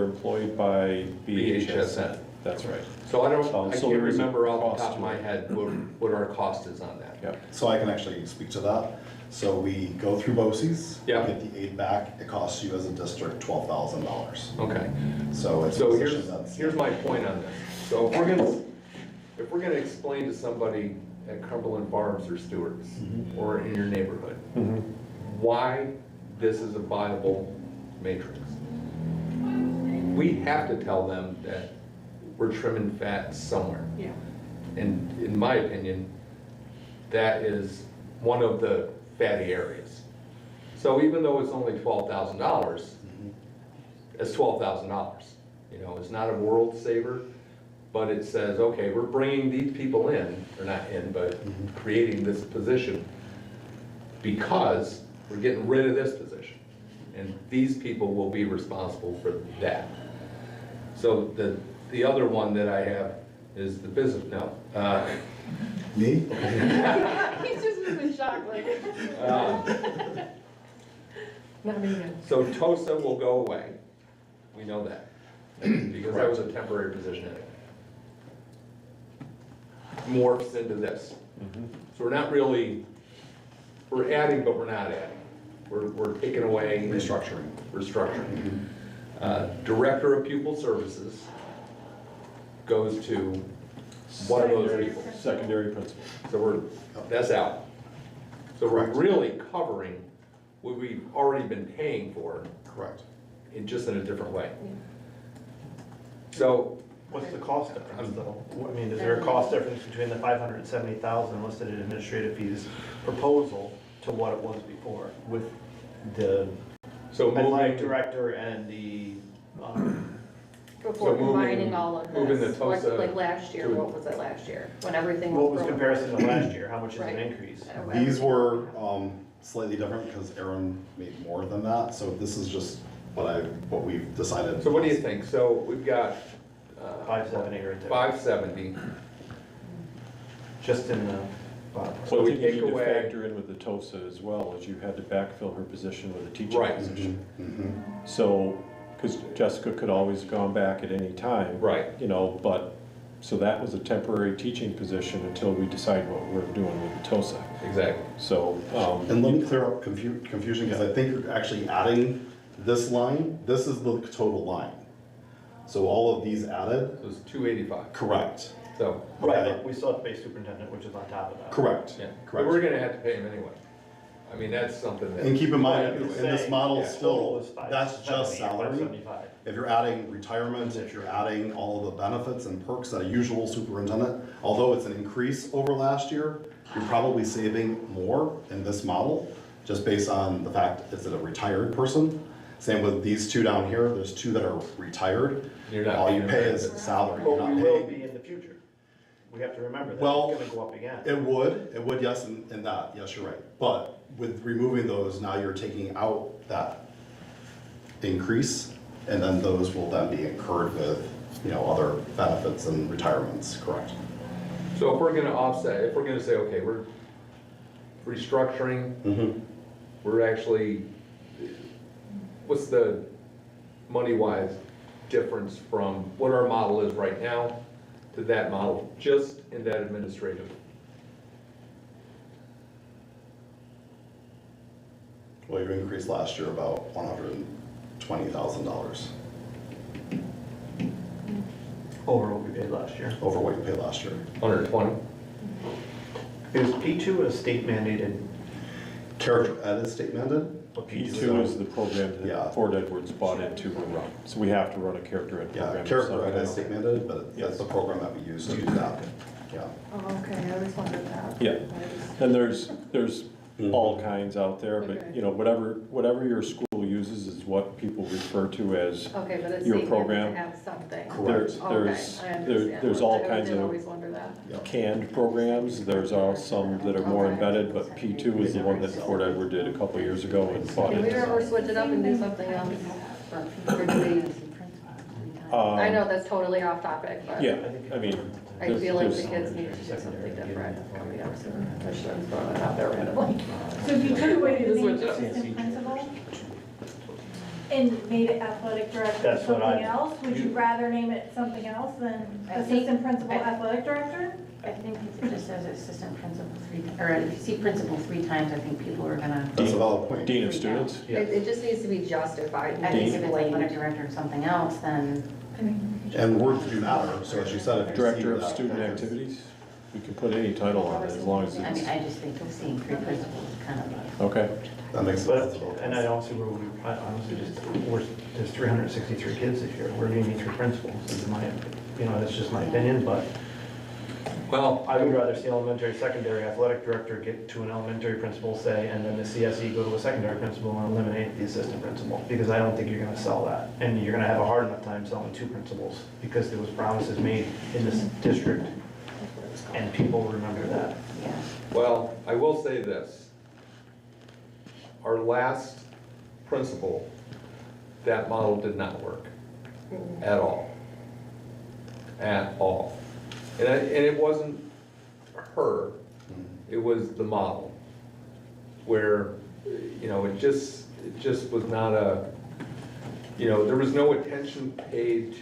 employed by BHSN. That's right. So I So can't there is a remember off the cost top of to my it. head what our cost is on that. Yep. So I can actually speak to that. So we go through BOCES, Yeah. get the aid back, it costs you as a district $12,000. Okay. So it's a So position that's. here's my point on this. So if we're gonna explain to somebody at Cumberland Farms or Stewart's, or in your neighborhood, Mhm. why this is a viable matrix, we have to tell them that we're trimming fat somewhere. Yeah. And in my opinion, that is one of the fatty areas. So even though it's only $12,000, it's $12,000. You know, it's not a world saver, but it says, okay, we're bringing these people in, or not in, but creating this position because we're getting rid of this position. And these people will be responsible for that. So the other one that I have is the business, Me? He's just moving shocked, like. Not even. So TOSA will go away, we know that, because that was a temporary position anyway. Morphs into this. So we're not really, we're adding, but we're not adding. We're taking away. Restructuring. Restructuring. Director of Pupil Services goes to one of those people. Secondary principal. So that's out. So we're Correct. really covering what we've already been paying for Correct. just in a different way. So, What's the cost difference though? I mean, is there a cost difference between the 570,000 listed in administrative fees proposal to what it was before with the so athletic moving, director and the, Before moving- combining all of moving the this, like TOSA last year, to- what was it last year? When everything was. what was thrown comparison away? to last year? How much is an Right. increase? These were slightly different because Aaron made more than that. So this is just what we've decided. so what do you think? So we've got 570 right there. 570. Just in the bottom. So One we thing you take need to away, factor in with the TOSA as well is you had to backfill her position with a teaching Right. position. Mhm. So, because Jessica could always have gone back at any time. Right. You know, but, so that was a temporary teaching position until we decide what we're doing with the TOSA. exactly. So, And let me clear up confusion because I think you're actually adding this line. This is the total line. So all of these added, So it's 285. correct. So, Right, Okay. but we still have to pay superintendent, which is on top of that. Correct. yeah, but we're Correct. gonna have to pay him anyway. I mean, that's something that. And keep in mind, I'm in just this saying, model yeah, total still, is that's just 570 or salary. 575. If you're adding retirement, if you're adding all of the benefits and perks that a usual superintendent, although it's an increase over last year, you're probably saving more in this model, just based on the fact, is it a retired person? Same with these 2 down here, there's 2 that are retired. You're not All you paying pay them is benefits. salary, you're But not we will paying. be in the future. We have to remember that Well, it's gonna go up again. It would, yes, in that, yes, you're right. But with removing those, now you're taking out that increase, and then those will then be incurred with, other benefits and retirements, correct? So if we're gonna offset, if we're gonna say, okay, we're restructuring, Mm-hmm. we're actually, what's the money-wise difference from what our model is right now to that model, just in that administrative? Well, you increased last year about $120,000 Over what we paid last year. over what you paid last year. 120? Is P2 a state mandated? Character ed is state mandated, What P2 is the program Yeah. that Fort Edwards bought into and run. So we have to run a character ed Yeah, program. character ed So- is state mandated, but Yes. that's the program that we use to do that. Yeah. Oh, okay, I always wondered that. Yeah. And there's all kinds out there, but, Okay. you know, whatever your school uses is what people refer to as, Okay, but it's Your statement program. to have something. Correct. Okay, There's- I understand. there's all I kinds did of- always wonder that. Yep. canned programs. There's some that are more Okay. embedded, but P2 is the one that Fort Edward did a couple years ago and bought Can we into. ever switch it up and do something else? Or do we, I know that's totally off topic, but Yeah, I mean. I feel like the there's- kids need to do something different coming up soon. I shouldn't throw that out there randomly. So if you took away the name Switch it up. assistant principal and made it athletic director or That's what something I- else, would you rather name it something else than I think- assistant principal athletic director? I think it just says assistant principal or if you see principal 3 times, I think people are gonna, That's a valid point. Dean of Students? Yeah. It just needs to be justified. I think if it's explained. athletic director or something else, then And words do matter, so as you said, if you see Director of that- Student Activities? We can put any title on it as long as I mean, it's, I just think seeing 3 principals is kind of okay. That makes But, sense. and I don't see where I honestly there's 363 kids this year. Where do you need 3 principals? Is my, that's just my opinion, but Well, I would rather see elementary, secondary athletic director get to an elementary principal, say, and then the CSE go to a secondary principal and eliminate the assistant principal, because I don't think you're gonna sell that. And you're gonna have a hard enough time selling 2 principals, because there was promises made in this district, and people remember that. yeah. well, I will say this. Our last principal, that model did not work at all. At all. And it wasn't her, it was the model. Where, it just was not there was no attention paid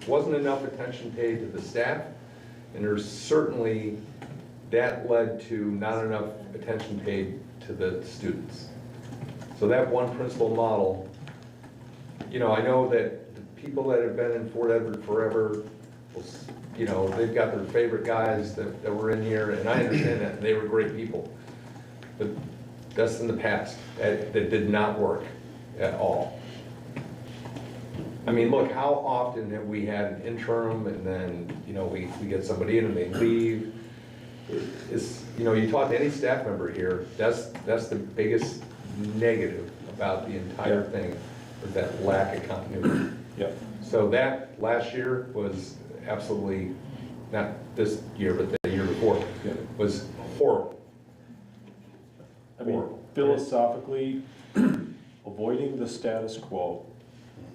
wasn't enough attention paid to the staff. And there's certainly, that led to not enough attention paid to the students. So that one principal model, I know that the people that have been in Fort Edward forever, they've got their favorite guys that were in here, and I understand that, and they were great people. But that's in the past. That did not work at all. I mean, look, how often have we had an interim and then, we get somebody in and they leave? You talk to any staff member here, that's the biggest negative about the entire thing, was that lack of continuity. Yep. So that last year was absolutely, not this year, but the year before, was horrible. I mean, philosophically, avoiding the status quo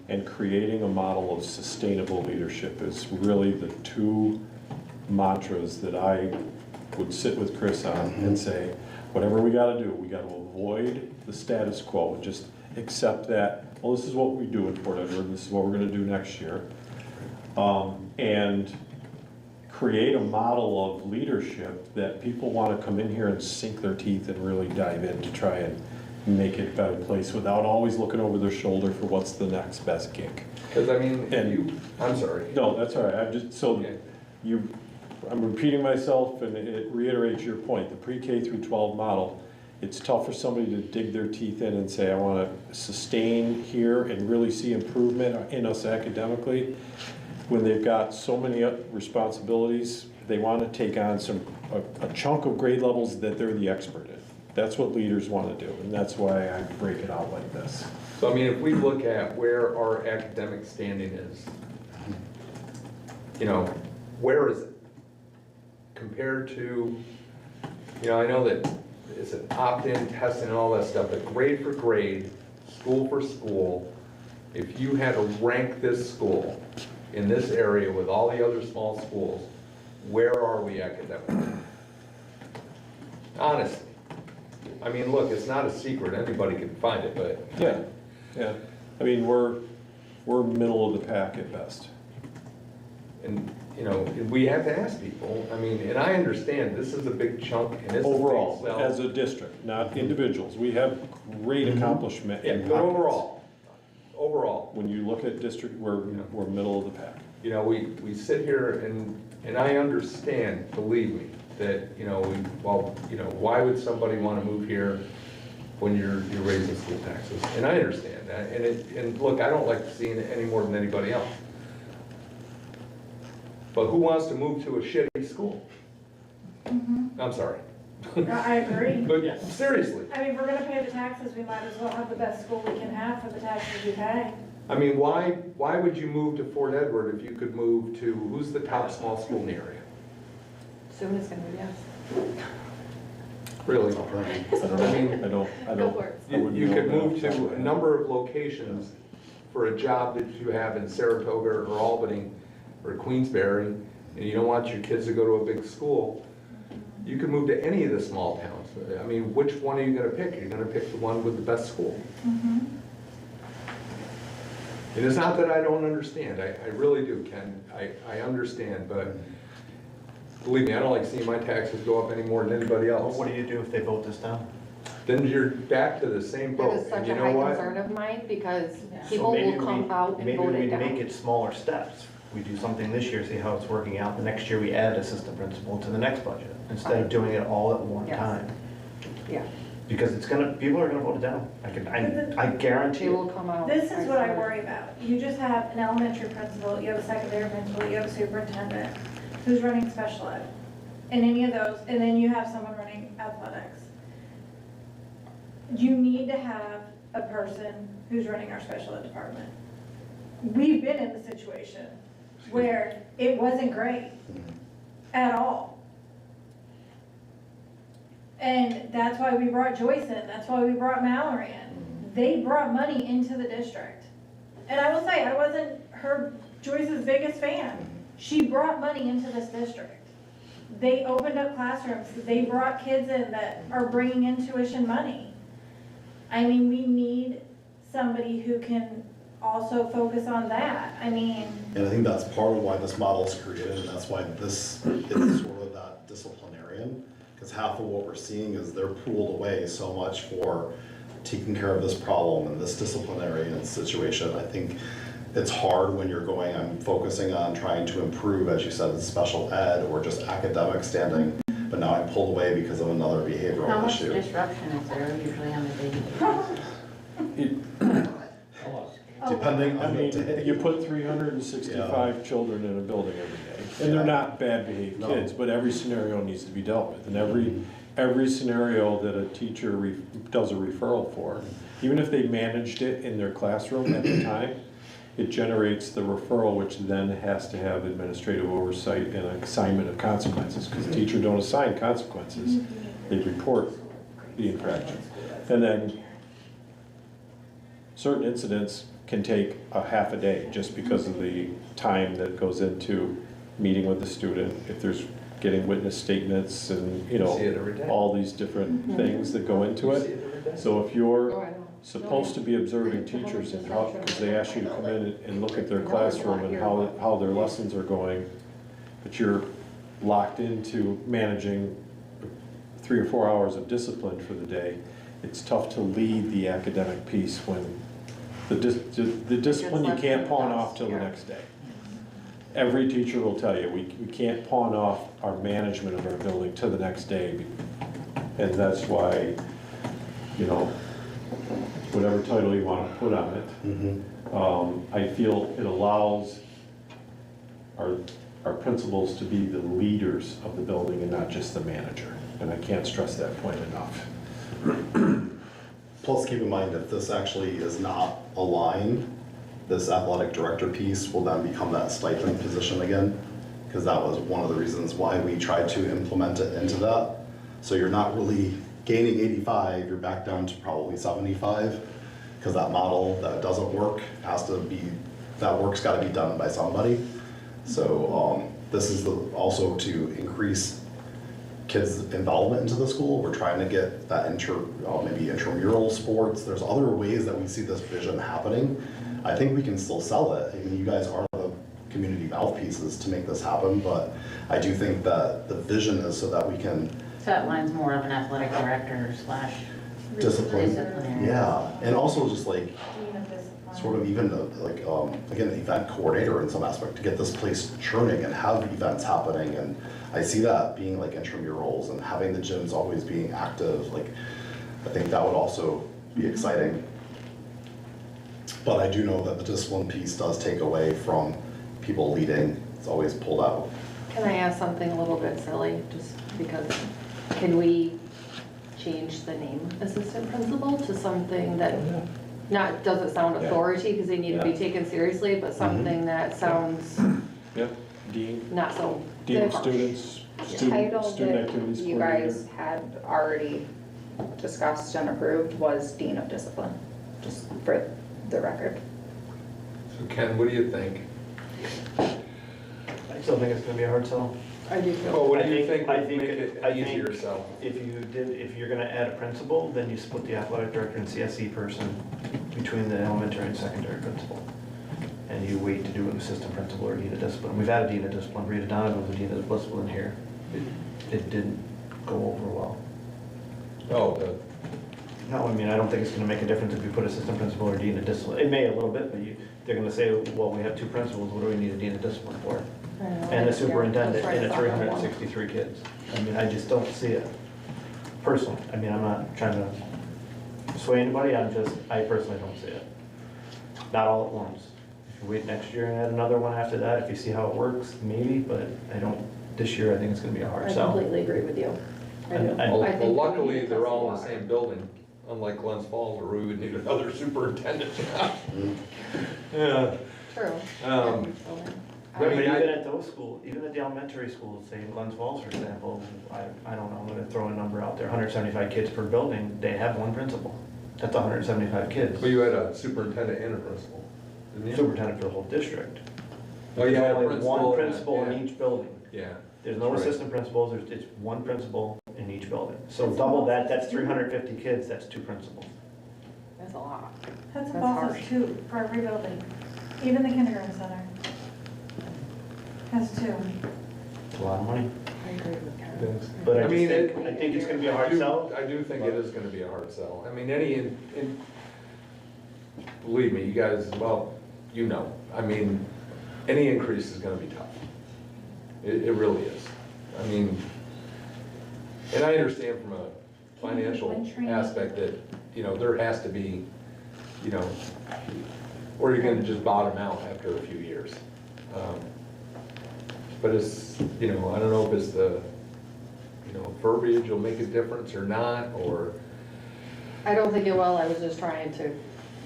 and creating a model of sustainable leadership is really the 2 mantras that I would sit with Chris on and say, whatever we gotta do, we gotta avoid the status quo and just accept that, well, this is what we do in Fort Edward, this is what we're gonna do next year. And create a model of leadership that people wanna come in here and sink their teeth and really dive in to try and make it a better place without always looking over their shoulder for what's the next best gig. Because I mean, And- I'm sorry. No, that's all right, I'm just, so Okay. I'm repeating myself and it reiterates your point, the pre-K through 12 model, it's tough for somebody to dig their teeth in and say, I wanna sustain here and really see improvement in us academically, when they've got so many responsibilities, they wanna take on a chunk of grade levels that they're the expert in. That's what leaders wanna do, and that's why I break it out like this. So I mean, if we look at where our academic standing is, where is it? Compared to, I know that it's an opt-in testing and all that stuff, but grade for grade, school for school, if you had to rank this school in this area with all the other small schools, where are we academically? Honestly. I mean, look, it's not a secret, anybody can find it, but. Yeah, I mean, we're middle of the pack at best. And, we have to ask people, I mean, and I understand, this is a big chunk, and it's a big Overall, sell. as a district, not individuals, we have great accomplishment Yeah, in but pockets. overall, When you look at district, we're middle of the pack. we sit here and I understand, believe me, that, why would somebody want to move here? when you're raising school taxes, and I understand that, and look, I don't like seeing it any more than anybody else. But who wants to move to a shitty school? I'm sorry. I agree. But seriously, I mean, if we're gonna pay the taxes, we might as well have the best school we can have for the taxes we pay. I mean, why would you move to Fort Edward if you could move to, who's the top small school in the area? Soon it's gonna be yes. Really? I mean, I Go don't, for it. You could move to a number of locations for a job that you have in Saratoga or Albany or Queensbury, and you don't want your kids to go to a big school. You could move to any of the small towns. I mean, which one are you gonna pick? You're gonna pick the one with the best school. And it's not that I don't understand, I really do, Ken, I understand, but believe me, I don't like seeing my taxes go up any more than anybody Well, else. what do you do if they vote this down? Then you're back to the same It boat, is and such you a know high what? concern of mine because Yeah. people So will come out and vote it Maybe we down. make it smaller steps. We do something this year, see how it's working out. The next year, we add assistant principal to the next budget, instead of doing it all at one Yes. time. Yeah, Because people are gonna vote it down. I guarantee they it. will come out. This is what I swear. worry about. You just have an elementary principal, you have a secondary principal, you have a superintendent who's running special ed. And any of those, and then you have someone running athletics. You need to have a person who's running our special ed department. We've been in the situation where it wasn't great at all. And that's why we brought Joyce in, that's why we brought Mallory in. They brought money into the district. And I will say, I wasn't Joyce's biggest fan. She brought money into this district. They opened up classrooms, they brought kids in that are bringing in tuition money. I mean, we need somebody who can also focus on that. I mean, And I think that's part of why this model is created, and that's why this is sort of that disciplinarian. Because half of what we're seeing is they're pulled away so much for taking care of this problem and this disciplinarian situation. I think it's hard when you're going, I'm focusing on trying to improve, as you said, in special ed or just academic standing, but now I'm pulled away because of another How behavioral much issue. disruption is there usually on the daily basis? Depending I on the mean, day. you put 365 children in a building every day, and they're not bad behaved No. kids, but every scenario needs to be dealt with. And every scenario that a teacher does a referral for, even if they managed it in their classroom at the time, it generates the referral, which then has to have administrative oversight and an assignment of consequences, because teachers don't assign consequences, they report the infraction. And then certain incidents can take a half a day, just because of the time that goes into meeting with the student, if there's getting witness statements and, you See it every day. know, all these different things that go into it. So if you're Oh, I know. supposed to be observing teachers and how, because they ask you to come in and look at their classroom and how their lessons are going, but you're locked into managing 3 or 4 hours of discipline for the day, it's tough to lead the academic piece when the discipline you can't pawn off till the next day. Every teacher will tell you, we can't pawn off our management of our building to the next day. And that's why, you know, whatever title you want to put on it, I feel it allows our principals to be the leaders of the building and not just the manager. And I can't stress that point enough. Plus, keep in mind, if this actually is not aligned, this athletic director piece will then become that stipend position again, because that was one of the reasons why we tried to implement it into that. So you're not really gaining 85, you're back down to probably 75, because that model that doesn't work has to be, that work's gotta be done by somebody. So this is also to increase kids' involvement into the school. We're trying to get that maybe intramural sports. There's other ways that we see this vision happening. I think we can still sell it. I mean, you guys are the community mouthpieces to make this happen, but I do think that the vision is so that we can So that line's more of an athletic director / discipline. disciplinary. Yeah, and also just like dean of discipline. sort of even again, an event coordinator in some aspect to get this place churning and have events happening. And I see that being like intramurals and having the gyms always being active. Like I think that would also be exciting. But I do know that the discipline piece does take away from people leading. It's always pulled out. Can I ask something a little bit silly, just because, can we change the name assistant principal to something that not, doesn't sound authority, because they need to be taken seriously, but something that sounds Yep, Dean, not so. Dean of harsh. Students, Title student that activities you coordinator. guys had already discussed and approved was Dean of Discipline, just for the record. So Ken, what do you think? I still think it's gonna be a hard sell. I do feel. Well, what do I you think- think I would think make it- it I think- easier sell? If you're gonna add a principal, then you split the athletic director and CSE person between the elementary and secondary principal. And you wait to do an assistant principal or dean of discipline. We've had a dean of discipline, Rita Donovan was a dean of discipline here. It didn't go over well. Oh, No, I mean, I don't think it's gonna make a difference if you put assistant principal or dean of discipline. It may a little bit, but they're gonna say, well, we have two principals, what do we need a dean of discipline for? And the superintendent and the 363 kids. I mean, I just don't see it personally. I mean, I'm not trying to sway anybody, I personally don't see it. Not all at once. If you wait next year and add another one after that, if you see how it works, maybe, but I don't, this year, I think it's gonna be a hard I sell. completely agree with you. I do. And- well, I think well, we luckily, need to they're test all in the water. same building, unlike Glens Falls, where we would need another superintendent. Yeah. True. Um, I But mean, even I- at those schools, even at the elementary schools, say in Glens Falls, for example, I don't know, I'm gonna throw a number out there, 175 kids per building, they have one principal. That's 175 kids. Well, you had a superintendent and a principal, didn't you? Superintendent for the whole district. Oh, you had a There's only one principal in yeah. each building. Yeah. There's no That's right. assistant principals, it's one principal in each building. So That's double a that, lot. that's 350 kids, that's two principals. That's a lot. That's That's bosses harsh. too, for every building, even the kindergarten center. Has two. It's a lot of money. I agree with It Ken. is. But I I mean, just think, I think it's gonna be a hard sell. I do think it is gonna be a hard sell. I mean, believe me, you guys, well, you know, I mean, any increase is gonna be tough. It really is. I mean, and I understand from a financial aspect that, there has to be, or you're gonna just bottom out after a few years. But it's, I don't know if it's the, verbiage will make a difference or not, or, I don't think it will, I was just trying to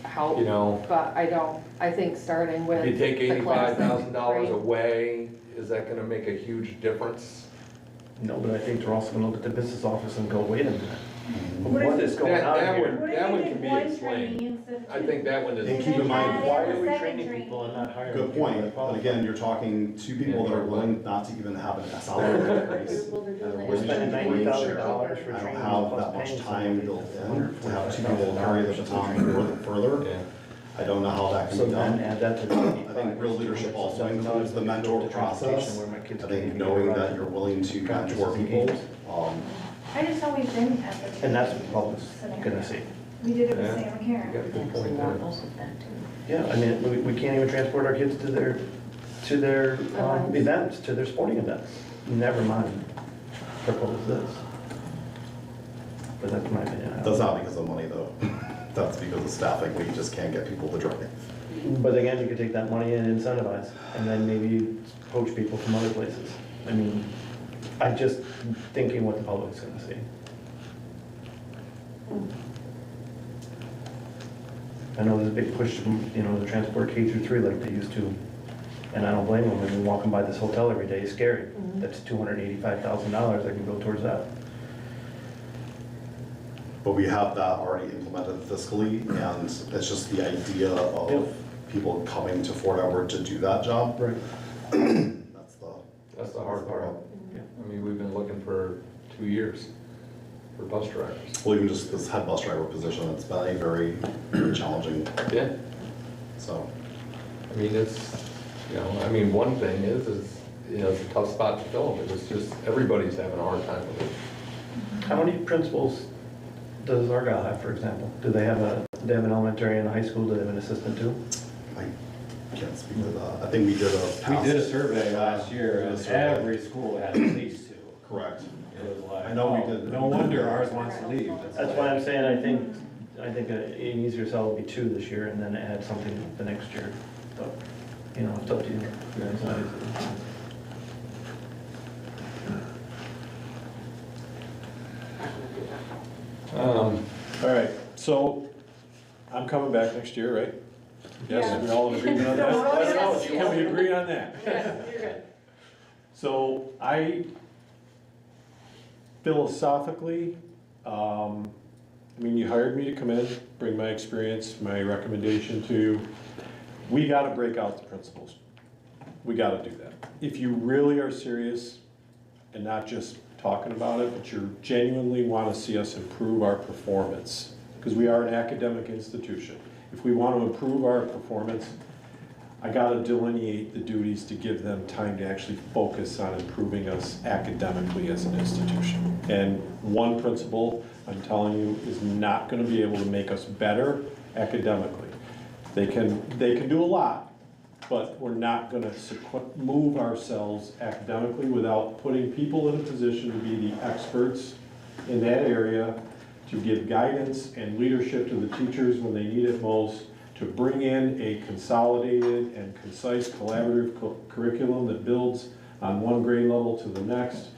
help, but I think starting with. you take the class, $85,000 right? away, is that gonna make a huge difference? No, but I think they're also gonna look at the business office and go, wait a minute. What What if- is going That- on that here? would- What if that they one did can be one explained. training instead of I two? think that one is. And keep in mind, Why are the we second training training. people and not hiring? Good people point, that but qualify? again, you're talking two people that are willing not to even have a salary increase. Well, they're doing and that. willing to spending brain $90,000 share. for I don't training have plus that much paying time somebody built in to have two people carry the baton further. Yeah. I don't know how that can So be then done. add that to. I think real leadership also includes the mentor process. I think knowing that you're willing to mentor people, I just always been at the. And that's what the public's gonna see. We did it with Yeah. Sam and You Karen. got a good We point want there. most of that too. Yeah, I mean, we can't even transport our kids to their events, to their sporting events. Never mind propose this. But that's my opinion. that's not because of money though. That's because of staffing. We just can't get people to drive. But again, you could take that money and incentivize, and then maybe poach people from other places. I mean, I just thinking what the public's gonna see. I know there's a big push, to transport K through 3 like they used to, and I don't blame them. I mean, walking by this hotel every day is scary. That's $285,000 that can go towards that. But we have that already implemented fiscally, and it's just the idea Yep. of people coming to Fort Edward to do that job. Right. That's the hard part. I mean, we've been looking for 2 years for bus drivers. Well, even just this head bus driver position, it's been a very, very challenging, Yeah. so. I mean, it's, one thing is, it's a tough spot to fill, but it's just, everybody's having a hard time with it. How many principals does Argyle have, for example? Do they have an elementary and a high school? Do they have an assistant too? I can't speak to that. I think we did a. We did a survey last year, We did a and survey. every school had at least two Correct. It was like, I know we oh, did. no wonder ours wants to leave. That's why I'm saying I think an easier sell would be 2 this year and then add something the next year. But, you know, it's up to you guys. All right, so I'm coming back next year, right? Yes, we all in agreement on that? Yes, Can we agree on that? Yes, you're good. So I philosophically, I mean, you hired me to come in, bring my experience, my recommendation to you. We gotta break out the principles. We gotta do that. If you really are serious and not just talking about it, but you genuinely wanna see us improve our performance, because we are an academic institution. If we want to improve our performance, I gotta delineate the duties to give them time to actually focus on improving us academically as an institution. And one principal, I'm telling you, is not gonna be able to make us better academically. They can do a lot, but we're not gonna move ourselves academically without putting people in a position to be the experts in that area, to give guidance and leadership to the teachers when they need it most, to bring in a consolidated and concise collaborative curriculum that builds on one grade level to the next.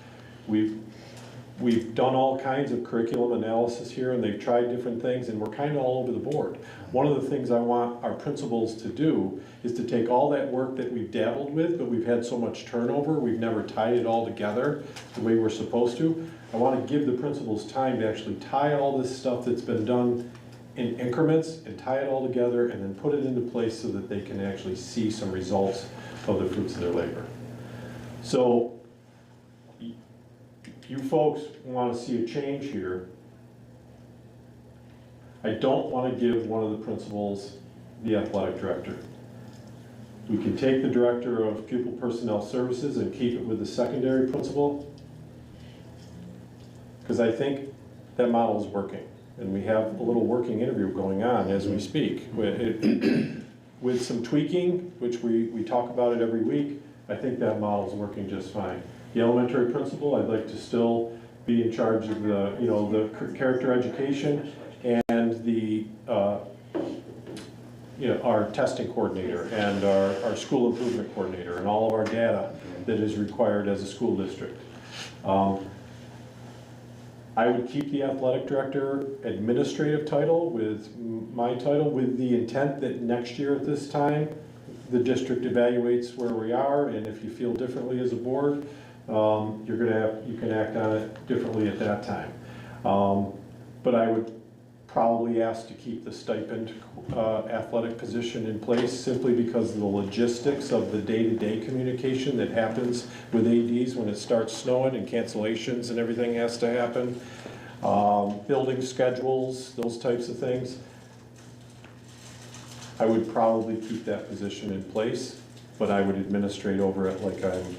We've done all kinds of curriculum analysis here, and they've tried different things, and we're kind of all over the board. One of the things I want our principals to do is to take all that work that we've dabbled with, but we've had so much turnover, we've never tied it all together the way we're supposed to. I want to give the principals time to actually tie all this stuff that's been done in increments and tie it all together and then put it into place so that they can actually see some results of the fruits of their labor. So you folks want to see a change here. I don't want to give one of the principals the athletic director. We can take the director of pupil personnel services and keep it with the secondary principal, because I think that model is working. And we have a little working interview going on as we speak. With some tweaking, which we talk about it every week, I think that model is working just fine. The elementary principal, I'd like to still be in charge of the, you know, the character education and the, you know, our testing coordinator and our school improvement coordinator and all of our data that is required as a school district. I would keep the athletic director administrative title with my title, with the intent that next year at this time, the district evaluates where we are, and if you feel differently as a board, you can act on it differently at that time. But I would probably ask to keep the stipend athletic position in place simply because of the logistics of the day-to-day communication that happens with ADs when it starts snowing and cancellations and everything has to happen. Building schedules, those types of things. I would probably keep that position in place, but I would administrate over it like I'm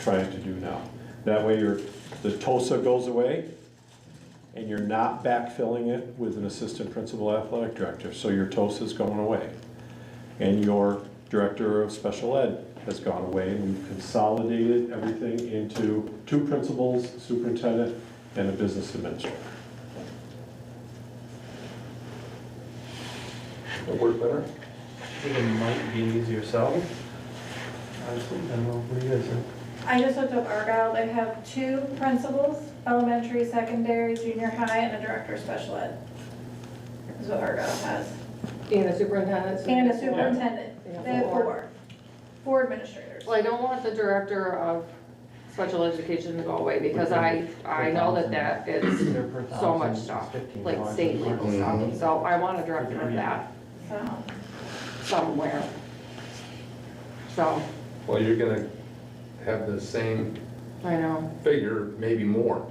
trying to do now. That way the TOSA goes away, and you're not backfilling it with an assistant principal athletic director, so your TOSA is going away. And your director of special ed has gone away, and we've consolidated everything into 2 principals, superintendent, and a business administrator. That work better? I think it might be an easier sell. Honestly, I don't know, what do you guys think? I just looked up Argyle, they have 2 principals, elementary, secondary, junior high, and a director of special ed. Is what Argyle has. And a superintendent. And a superintendent. Yeah. They have 4 administrators. Well, I don't want the director of special education to go away because I know that is so much stuff, like state legal stuff. So I want a director of that So, somewhere. So, Well, you're gonna have the same I know. figure, maybe more.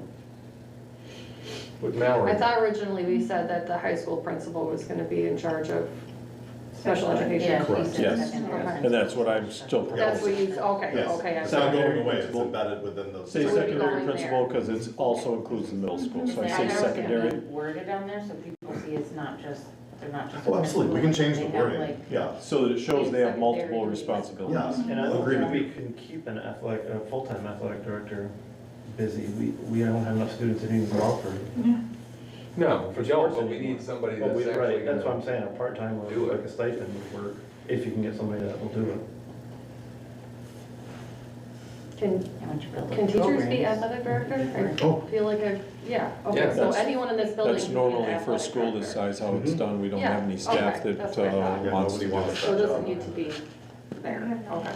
With Mallory. I thought originally we said that the high school principal was gonna be in charge of special education. Yeah, Correct. he said Yes. second. Okay. And that's what I'm still That's what proposing. you, okay, Yes. okay. It's not going away, it's embedded within those. Say So we'd be secondary going principal there. because it also includes the middle school, so I say know it's secondary. gonna be worded on there, so people see it's not just, they're not just. Oh, absolutely, we can change the They have, wording, like, yeah. So that it shows they have multiple Secondary. responsibilities. Yeah. And I Agree think with we can keep a full-time athletic director busy. We don't have enough students that even go out for. No, For we don't, sports but we anymore. need somebody But that's we, actually right, that's what I'm gonna. saying, a part-time or do it. like a stipend would work, if you can get somebody that will do it. Can, And once you build can up teachers be programs, athletic director? Oh. I feel like yeah, Yeah, okay, so that's- anyone in this building That's can be an normally for a athletic school director. this size, how it's Mhm. done, we don't Yeah, have any staff okay, that that's what I thought. Yeah, wants to nobody do wants it. So it doesn't need to be there, okay.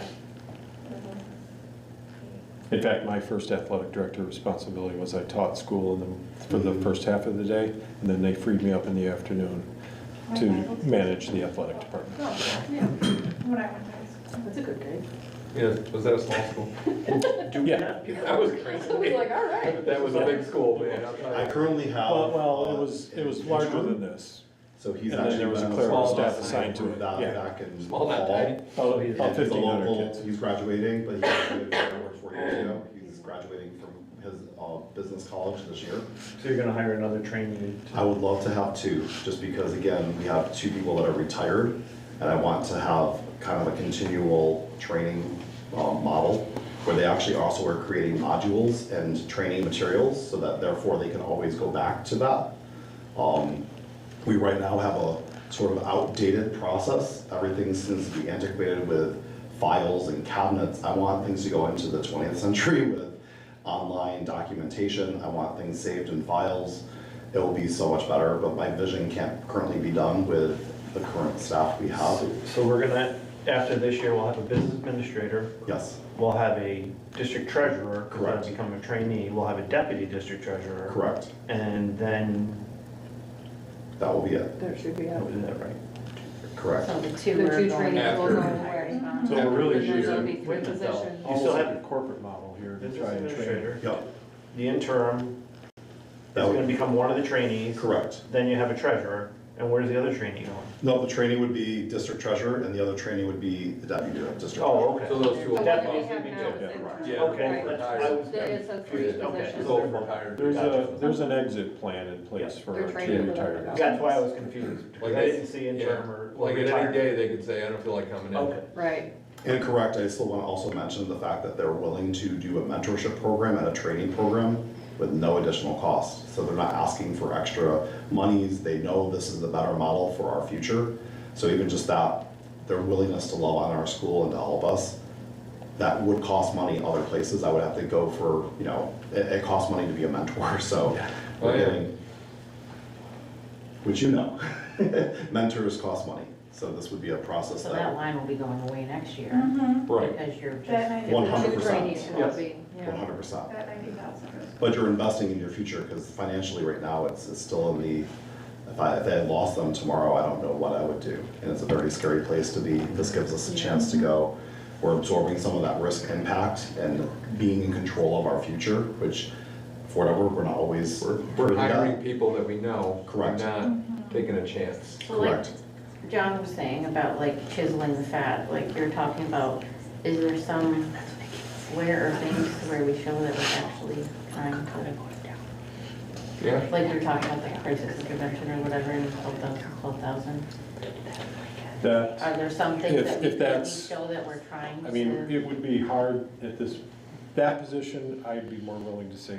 In fact, my first athletic director responsibility was I taught school for the first half of the day, and then they freed me up in the afternoon to manage the athletic department. Oh, yeah, When I went to high school. that's a good grade. Yeah, was that a small school? Do we Yeah. have people? That was I was crazy. like, all right. That was a big school, man. I'll tell I you. currently have. Well, it was an larger intern. than this. So he's And then actually there was a been clerical small staff enough assigned to for it, that yeah. back in Small, not fall. tiny. Oh, he's- about He's a 1,500 local, kids. he's graduating, but he graduated over 4 years ago. He's graduating from his business college this year. So you're gonna hire another trainee? I would love to have two, just because again, we have two people that are retired, and I want to have kind of a continual training model, where they actually also are creating modules and training materials, so that therefore they can always go back to that. We right now have a sort of outdated process. Everything seems to be antiquated with files and cabinets. I want things to go into the 20th century with online documentation. I want things saved in files. It will be so much better, but my vision can't currently be done with the current staff we have. So we're gonna, after this year, we'll have a business administrator, Yes, we'll have a district treasurer, who's gonna Correct. become a trainee, we'll have a deputy district treasurer. correct. And then, That will be it, There should be a. oh, isn't that right? correct. So the two The are two going trainees will go After. away. So we're really And there's gonna using be three Wait a minute, though. positions. You still almost have- like a corporate model here to Business try and train. administrator, Yep, the interim is That would- gonna become one of the trainees. correct. Then you have a treasurer, and where's the other trainee going? No, the training would be district treasurer, and the other training would be the deputy district. Oh, okay. So those two The will. one That that we means have we now do. is Yeah, interim. Yeah. Okay, Right. that's, Retired. I was. It says three Okay. positions. Both retired. There's an exit plan in place for They're two training for retired. that. That's why I was confused, because Like I this- didn't see interim or. Like at retired. any day, they could say, I don't feel like coming in. Okay. Right, And correct, I still want to also mention the fact that they're willing to do a mentorship program and a training program with no additional cost. So they're not asking for extra monies, they know this is the better model for our future. So even just that, their willingness to love on our school and to help us, that would cost money other places. I would have to go for, it costs money to be a mentor, so Oh, we're yeah. getting, which you know, mentors cost money. So this would be a process So that that, line will be going away next year, Mm-hmm. Right. because you're That just, might be. the 100%. two trainees will Yes. be, yeah. 100%. That 90,000 goes. But you're investing in your future, because financially right now, it's still in the, if I had lost them tomorrow, I don't know what I would do. And it's a very scary place to be. This gives us a chance to go. We're absorbing some of that risk impact and being in control of our future, which for whatever, we're not always. We're doing that. hiring people that we know. Correct. We're not taking a chance. so like Correct. John was saying about like chiseling the fat, like you're talking about, is there some where or things where we show that we're actually trying to, Yeah. like you're talking about the crisis intervention or whatever, and 12,000? That, Are there some things If- that we if that's- show that we're trying to? I mean, it would be hard at that position, I'd be more willing to say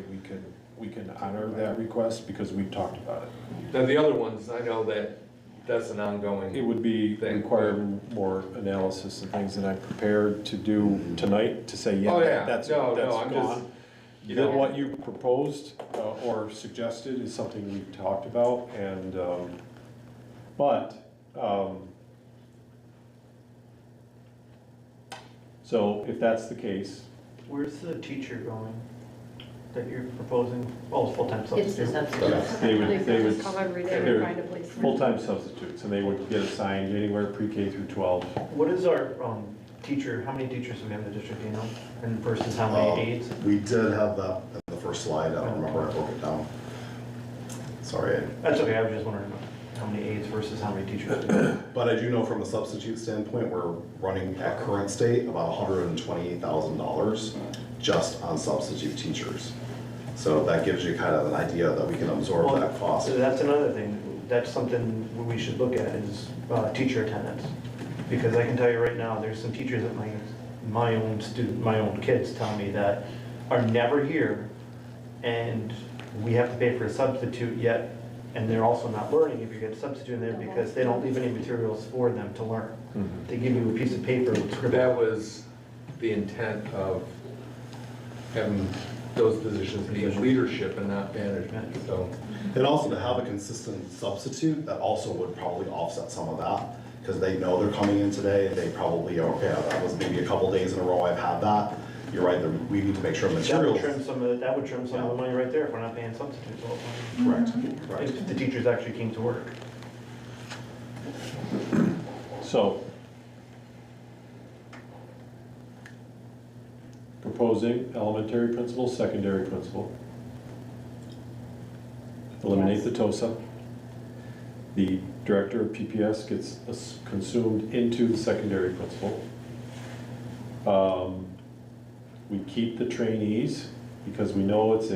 we can honor that request because we've talked about it. Now, the other ones, I know that's an It ongoing, would be Thing. require more analysis and things that I'm prepared to do tonight to say, Oh, yeah, yeah. that's No, I'm just, gone. you Then know, what you proposed or suggested is something we've talked about and, so if that's the case, Where's the teacher going that you're proposing? Oh, it's full-time It's the substitute. substitute. they would, They they just would, come every day they're and find a place. full-time substitutes and they would get assigned anywhere pre-K through 12. What is our teacher, how many teachers do we have in the district, do you know? And versus how many aides? We did have that in the first slide. I don't remember, I broke it down. Sorry. That's okay, I was just wondering how many aides versus how many teachers. do we have? But I do know from a substitute standpoint, we're running at current state about $128,000 just on substitute teachers. So that gives you kind of an idea that we can absorb that cost. So that's another thing, that's something we should look at is teacher attendance. Because I can tell you right now, there's some teachers that my own kids tell me that are never here and we have to pay for a substitute yet, and they're also not learning if you get a substitute in there because they don't leave any materials for them to learn. They give you a piece of paper with scribble. That was the intent of having those positions be leadership and not management, so. And also to have a consistent substitute, that also would probably offset some of that, because they know they're coming in today, and they probably, okay, that was maybe a couple days in a row I've had that. You're right, we need to make sure That would materials. trim some of, that would trim some of the money right there if we're not paying substitutes all the time. Correct, correct. If the teachers actually came to work. So, proposing elementary principal, secondary principal. Eliminate the TOSA. The director of PPS gets consumed into the secondary principal. We keep the trainees because we know it's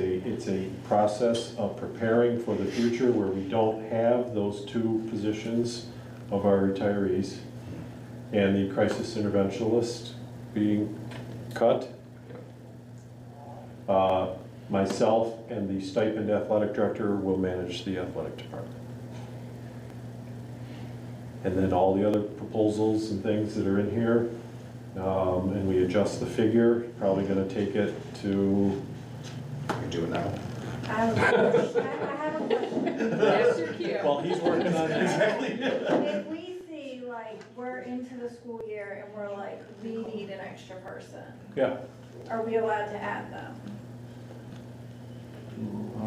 a process of preparing for the future where we don't have those two positions of our retirees. And the crisis interventionist being cut. Myself and the stipend athletic director will manage the athletic department. And then all the other proposals and things that are in here, and we adjust the figure, probably gonna take it to, We can do it now. I have a question. That's your cue. well, he's working on that. If we see like, we're into the school year and we're like, we need an extra person, Yeah, are we allowed to add them?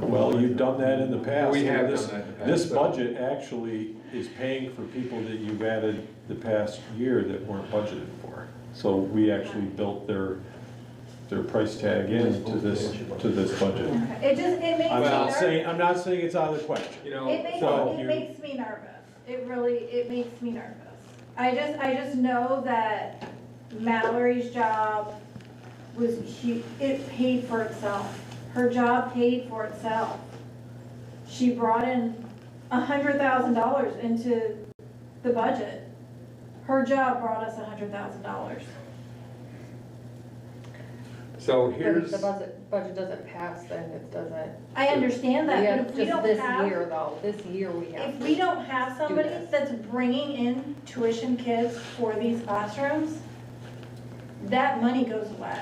well, you've done that in the past. We have This- done that in the past, This so- budget actually is paying for people that you've added the past year that weren't budgeted for. So we actually built their price tag into this budget. It just, it makes me I'm not nervous. saying, I'm not saying it's out of the question. You know, so It you- makes me nervous. It really, it makes me nervous. I just know that Mallory's job was huge, it paid for itself. Her job paid for itself. She brought in $100,000 into the budget. Her job brought us $100,000. so But if here's, the budget doesn't pass, then it doesn't. I understand We that, have but if we just don't this have, year though, this year we have. if we don't have somebody this. that's bringing in tuition kids for these classrooms, that money goes away.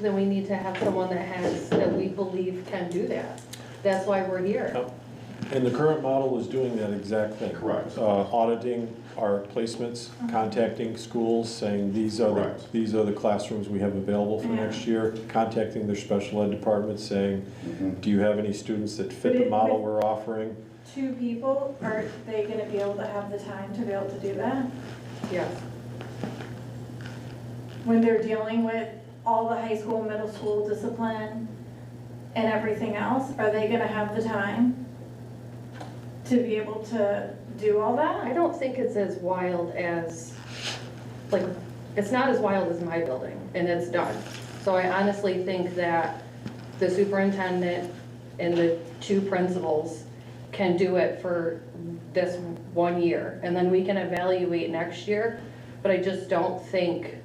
Then we need to have someone that we believe can do that. That's why we're here. Yep. And the current model is doing that exact thing. Correct. Auditing our placements, contacting schools, saying these are Correct. these are the classrooms we have available for Yeah. next year. Contacting their special ed department, saying, do you have any students that fit But the it- model but- we're offering? 2 people, are they gonna be able to have the time to be able to do that? Yes. When they're dealing with all the high school, middle school discipline and everything else, are they gonna have the time to be able to do all I that? don't think it's as wild as, like, it's not as wild as my building, and it's done. So I honestly think that the superintendent and the 2 principals can do it for this 1 year, and then we can evaluate next year. But I just don't think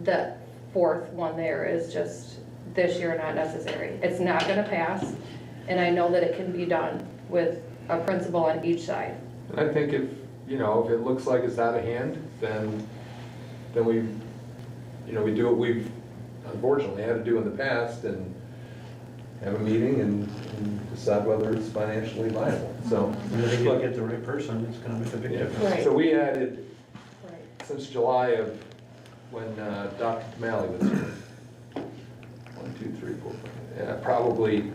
the 4th one there is just this year not necessary. It's not gonna pass, and I know that it can be done with a principal on each side. I think if, you know, if it looks like it's out of hand, then we, you know, we do what we've unfortunately had to do in the past and have a meeting and decide whether it's financially viable, so. And if you get the right person, it's gonna make a big difference. Right. So we added, Right. since July of when Dr. Tamale was here, 1, 2, 3, 4, 5, probably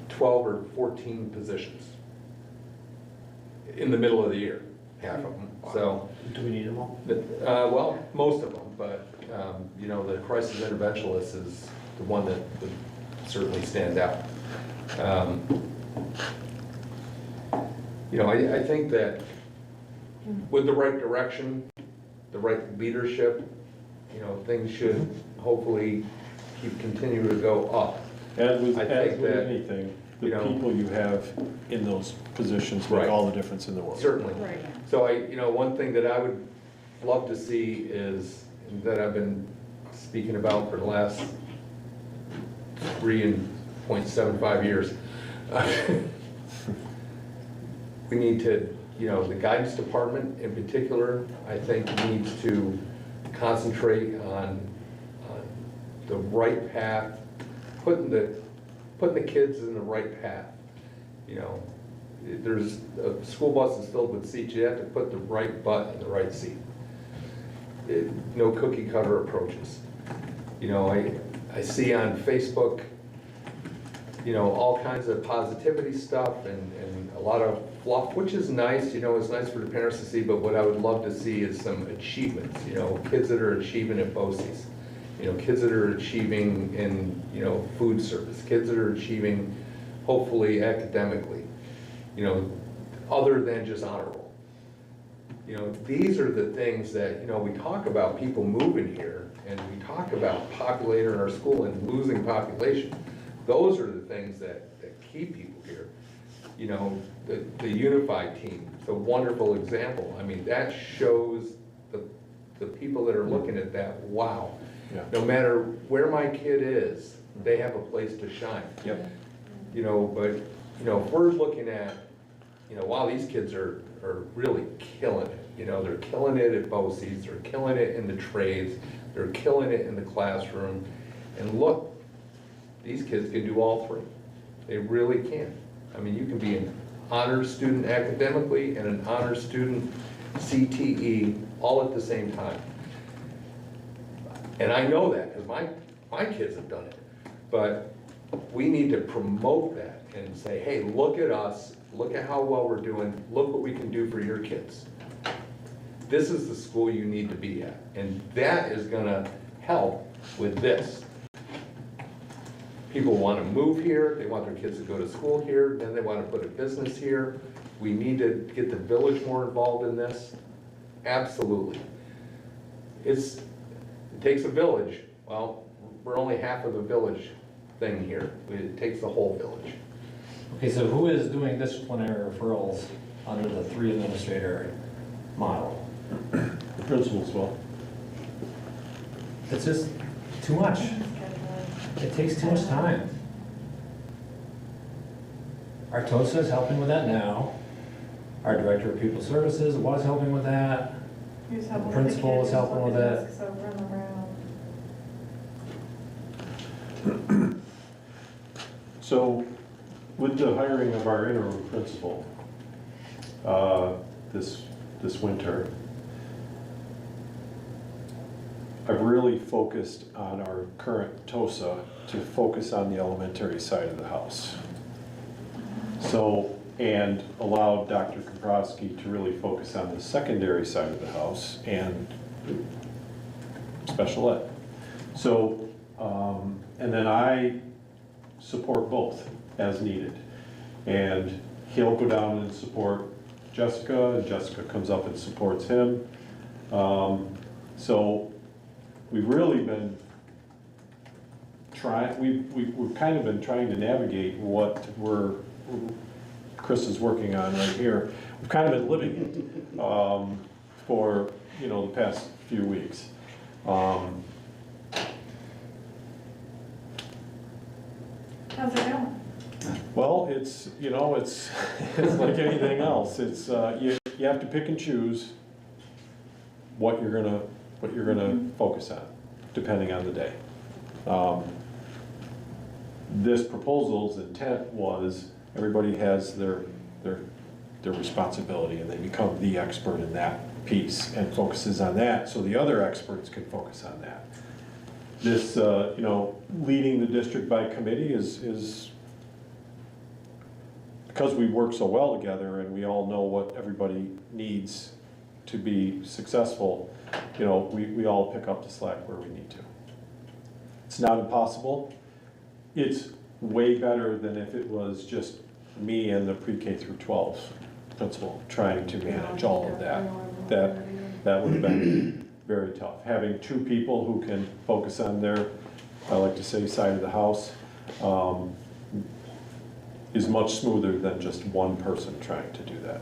12 or 14 positions in the middle of the year, half of them, so. Do we need them all? Well, most of them, but, you know, the crisis interventionist is the one that would certainly stand out. You know, I think that with the right direction, the right leadership, you know, things should hopefully continue to go up. As with I think that, anything, the you know- people you have in those positions make Right. all the difference in the world. Certainly. Right. So you know, one thing that I would love to see is, that I've been speaking about for the last 3 and 0.75 years. We need to, the guidance department in particular, I think needs to concentrate on the right path, putting the kids in the right path. There's, a school bus is filled with seats, you have to put the right butt in the right seat. No cookie cutter approaches. I see on Facebook, all kinds of positivity stuff and a lot of fluff, which is nice, it's nice for the parents to see, but what I would love to see is some achievements, kids that are achieving at BOCES, kids that are achieving in, food service, kids that are achieving hopefully academically, other than just honor roll. These are the things that, we talk about people moving here and we talk about populating our school and losing population. Those are the things that keep people here. The unified team, it's a wonderful example. I mean, that shows the people that are looking at that, wow. Yeah. No matter where my kid is, they have a place to shine. Yep. But, if we're looking at, wow, these kids are really killing it. They're killing it at BOCES, they're killing it in the trades, they're killing it in the classroom. And look, these kids can do all three. They really can. I mean, you can be an honors student academically and an honors student CTE all at the same time. And I know that because my kids have done it. But we need to promote that and say, hey, look at us, look at how well we're doing, look what we can do for your kids. This is the school you need to be at. And that is gonna help with this. People want to move here, they want their kids to go to school here, then they want to put a business here. We need to get the village more involved in this. Absolutely. It takes a village. Well, we're only half of the village thing here. It takes the whole village. Okay, so who is doing disciplinary referrals under the 3 administrator model? The principals will. It's just too much. It takes too much time. Our TOSA is helping with that now. Our Director of Pupil Services was helping with that. Who's helping with the Principal kids, is helping with flipping it. desks over and around. So with the hiring of our interim principal this winter, I've really focused on our current TOSA to focus on the elementary side of the house. So, and allowed Dr. Komprowski to really focus on the secondary side of the house and special ed. So, and then I support both as needed. And he'll go down and support Jessica, and Jessica comes up and supports him. So we've really been we've kind of been trying to navigate what Chris is working on right here. We've kind of been living it for, the past few weeks. How's it going? Well, it's, it's like anything else. It's, you have to pick and choose what you're gonna focus on, depending on the day. This proposal's intent was, everybody has their responsibility and they become the expert in that piece and focuses on that, so the other experts can focus on that. This, leading the district by committee is because we work so well together and we all know what everybody needs to be successful, we all pick up the slack where we need to. It's not impossible. It's way better than if it was just me and the pre-K through 12 principal trying to manage all of that. That would have been very tough. Having 2 people who can focus on their, I like to say, side of the house, is much smoother than just one person trying to do that.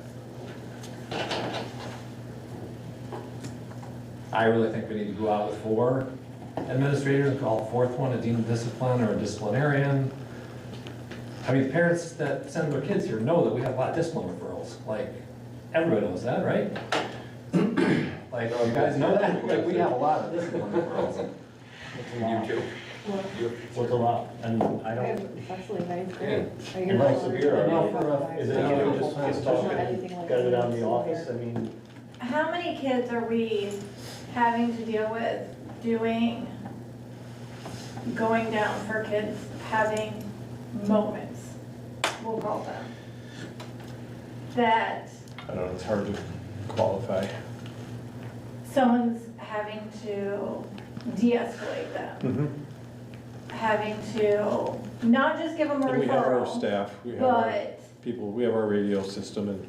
I really think we need to go out with 4 administrators and call the 4th one a dean of discipline or a disciplinarian. I mean, parents that send their kids here know that we have a lot of discipline referrals, like, everybody knows that, right? Like, you guys know that, like, we have a lot of discipline referrals. You too. What's a lot? And I don't, Especially ninth grade. Are you and not like severe, learning is it anything? you just talking, Anything like got it out in the that. office, I mean, How many kids are we having to deal with going down for kids having moments, we'll call them? That I don't know, it's hard to qualify. someone's having to de-escalate them, having to not just give them a And we have our referral, staff, we have our but people, we have our radio system, and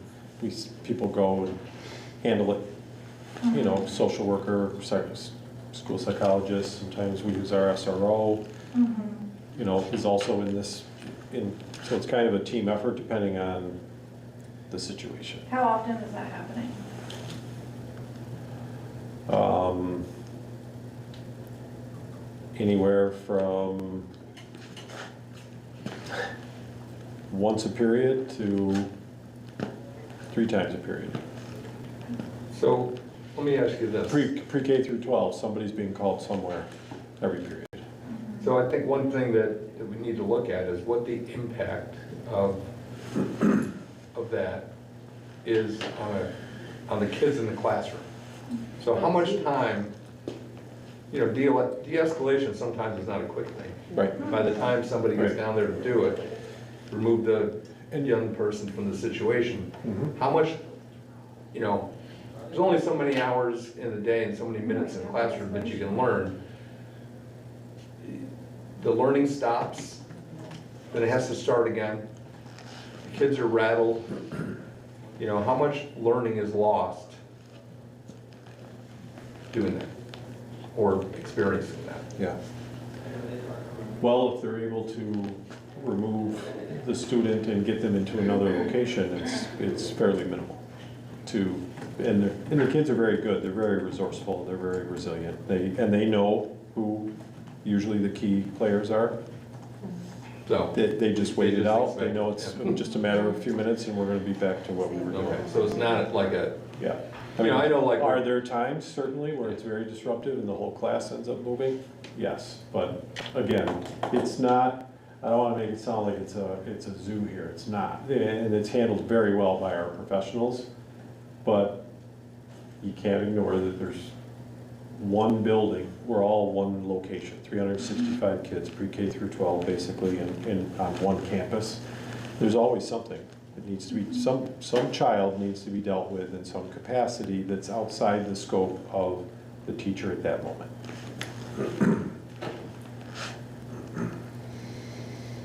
people go and handle it. You know, social worker, school psychologist, sometimes we use our SRO, you know, is also in this, so it's kind of a team effort depending on the situation. how often is that happening? Anywhere from once a period to 3 times a period. So, let me ask you this. Pre-K through 12, somebody's being called somewhere every period. So I think one thing that we need to look at is what the impact of that is on the kids in the classroom. So how much time, you know, de-escalation sometimes is not a quick thing. Right. By the time somebody gets Right. down there to do it, remove the young person from the situation, how much, you know, there's only so many hours in the day and so many minutes in the classroom that you can learn. The learning stops, then it has to start again. The kids are rattled. You know, how much learning is lost doing that or experiencing that? Yeah. Well, if they're able to remove the student and get them into another location, it's fairly minimal and the kids are very good, they're very resourceful, they're very resilient. They know who usually the key players are. So, They just wait it just out, expect- they know it's just a matter of a few minutes and we're gonna be back to what we were doing. okay, so it's not like a, Yeah. I mean, I know like. Are there times, certainly, where it's very disruptive and the whole class ends up moving? Yes, but again, it's not, I don't wanna make it sound like it's a zoo here, it's not. And it's handled very well by our professionals, but you can't ignore that there's one building, we're all one location, 365 kids, pre-K through 12, basically, on one campus. There's always something. It needs to be, some child needs to be dealt with in some capacity that's outside the scope of the teacher at that moment.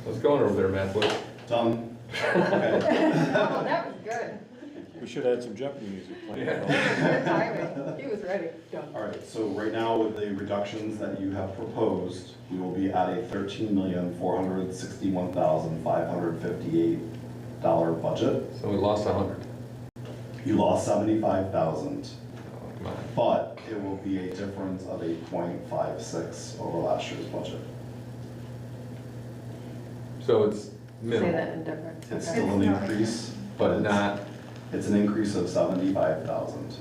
What's going over there, Matthew? Done. Oh, that was good. We should have had some Jeopardy music playing. Good timing. He was ready. Done. All right, so right now with the reductions that you have proposed, we will be at a $13,461,558 budget. So we lost 100. You lost 75,000, Oh, come on. but it will be a difference of 8.56 over last year's budget. So it's Say minimal, that in difference. It's Okay. still an increase, but it's- not, It's an increase of 75,000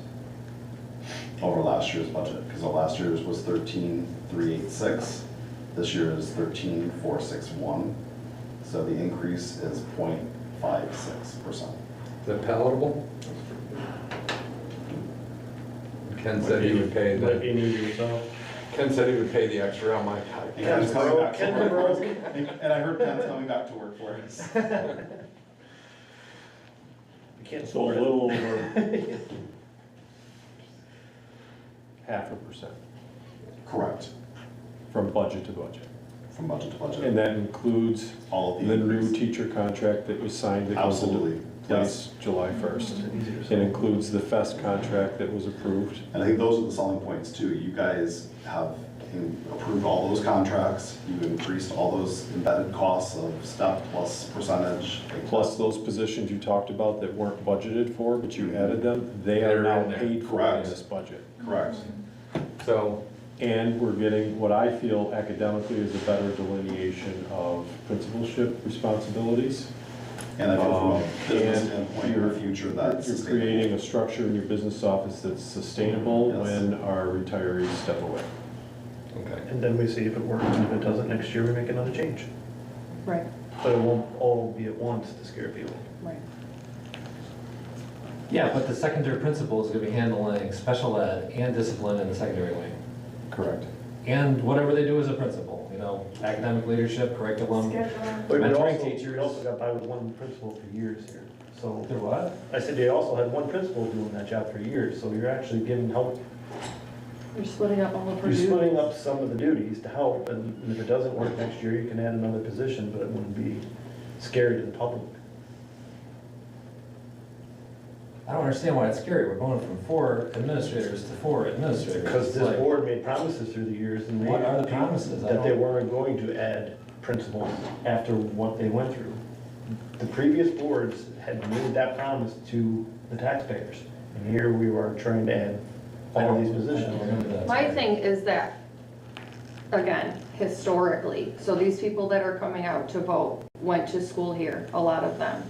over last year's budget, because last year's was 13,386. This year is 13,461. So the increase is 0.56%. is that palatable? Ken said he would pay might the, be new to yourself. Ken said he would pay the extra on my And card. Ken's coming back to Ken's work. broke. And I heard Ken's coming back to work for us. You can't So a afford it. little over 0.5% Correct, from budget to budget. from budget to And budget. that includes All of the the new increase. teacher contract that was signed that goes into Absolutely, place July 1st. It includes the FEST contract that was approved. And I think those are the selling points too. You guys have approved all those contracts. You've increased all those embedded costs of step plus percentage. Plus those positions you talked about that weren't budgeted for, but you added them, they are They're now in there. paid for in Correct. this budget. Correct. So, And we're getting what I feel academically is a better delineation of principalship responsibilities. And I feel from a business And standpoint in the you're- future, that's You're sustainable. creating a structure in your business office that's sustainable Yes. when our retirees step away. Okay. And then we see if it works, and if it doesn't, next year we make another change. Right, But it won't all be at once to scare people. right. Yeah, but the secondary principal is gonna be handling special ed and discipline in the secondary wing. Correct. And whatever they do as a principal, you know, academic leadership, curriculum. Scheduling. But we Mentoring also, teachers. we also got by with one principal for years here. So Do what? I said they also had one principal doing that job for years, so you're actually giving help. You're splitting up all of her You're duties. splitting up some of the duties to help, and if it doesn't work next year, you can add another position, but it wouldn't be scary to the public. I don't understand why it's scary. We're going from 4 administrators to 4 administrators. Because It's this like, board made promises through the years and What are the promises? I that they don't- weren't going to add principals after what they went through. The previous boards had made that promise to the taxpayers, and here we were trying to add I all don't- these I don't positions. remember that. My thing is that, again, historically, so these people that are coming out to vote went to school here, a lot of them.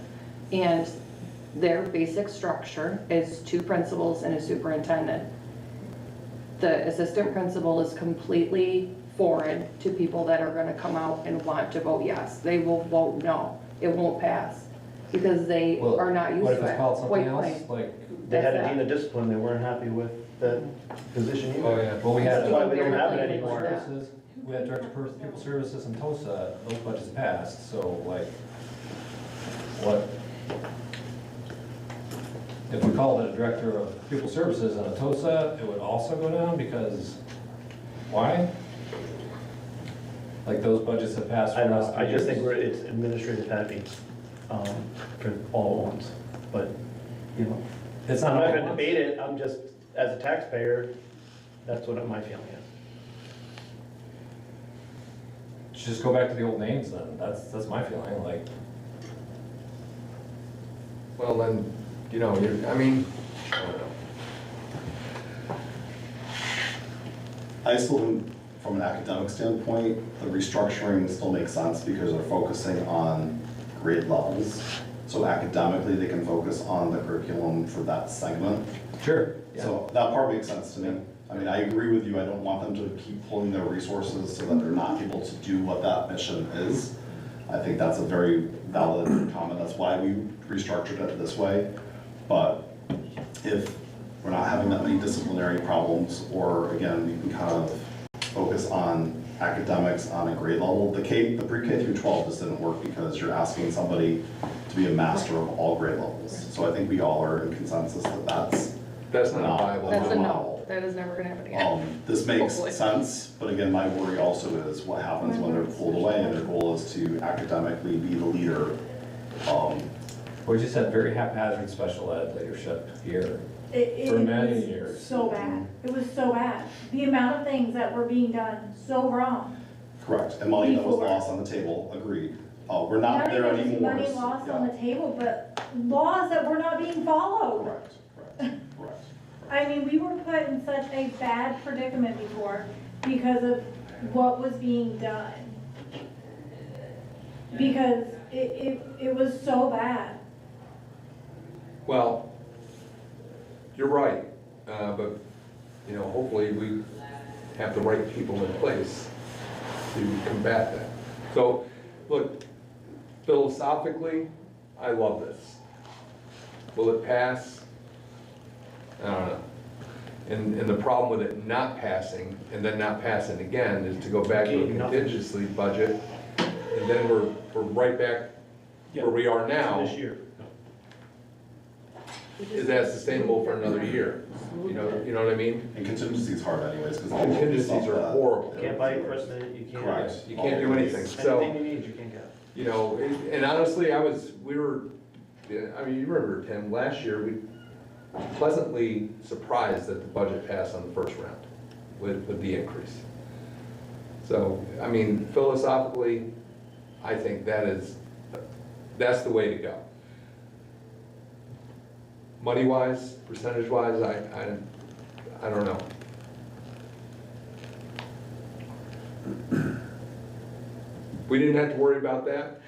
And their basic structure is 2 principals and a superintendent. The assistant principal is completely foreign to people that are gonna come out and want to vote yes. They will vote no. It won't pass because they Well, are not used what to it. if it's called something Quite else? plain. Like, They had a That's dean of discipline, they weren't happy with that position either. Oh, yeah. well, we had. That's why we don't have it Very anymore. clearly. Services, we had director of people services in TOSA, those budgets passed, so like, what? If we called it a director of people services in a TOSA, it would also go down because, why? Like those budgets have passed for I the don't last know, I 3 just years. think it's administrative heavy, for all at once, but, you know. It's I'm not not all gonna at once. debate it, I'm just, as a taxpayer, that's what my feeling is. Just go back to the old names then, that's my feeling, like, Well, then, you know, I mean, I don't know. I still think, from an academic standpoint, the restructuring still makes sense because they're focusing on grade levels. So academically, they can focus on the curriculum for that segment. sure, yeah. So that part makes sense to me. I mean, I agree with you, I don't want them to keep pulling their resources so that they're not able to do what that mission is. I think that's a very valid comment, that's why we restructured it this way. But if we're not having that many disciplinary problems, or again, we can kind of focus on academics on a grade level. The pre-K through 12 just didn't work because you're asking somebody to be a master of all grade levels. So I think we all are in consensus that That's not a viable That's a model. no. That is never gonna happen again. This makes Hopefully. sense, but again, my worry also is what happens when they're pulled away and their goal is to academically be the leader. We just had very haphazard special ed leadership here. It For many was years. so bad. It was so bad. The amount of things that were being done so wrong. Correct, and money that was Before. lost on the table, agreed. We're not there even just anymore. money lost on Yeah. the table, but laws that were not being followed. Correct, correct. I mean, we were put in such a bad predicament before because of what was being done. Because it was so bad. Well, you're right, but, you know, hopefully we have the right people in place to combat that. So, look, philosophically, I love this. Will it pass? I don't know. And the problem with it not passing, and then not passing again, is to go back to a Gain nothing. contingency budget, and then we're right back where we are now. This year. Is that sustainable for another year? You know what I mean? And contingency is hard anyways, because. Contingencies are horrible. You can't buy equipment, you can't. Correct. You can't do anything, so, Anything you need, you can't get. you know, and honestly, we were, I mean, you remember, Tim, last year, we pleasantly surprised that the budget passed on the first round with the increase. So, I mean, philosophically, I think that's the way to go. Money-wise, percentage-wise, I don't know. we didn't have to worry about that,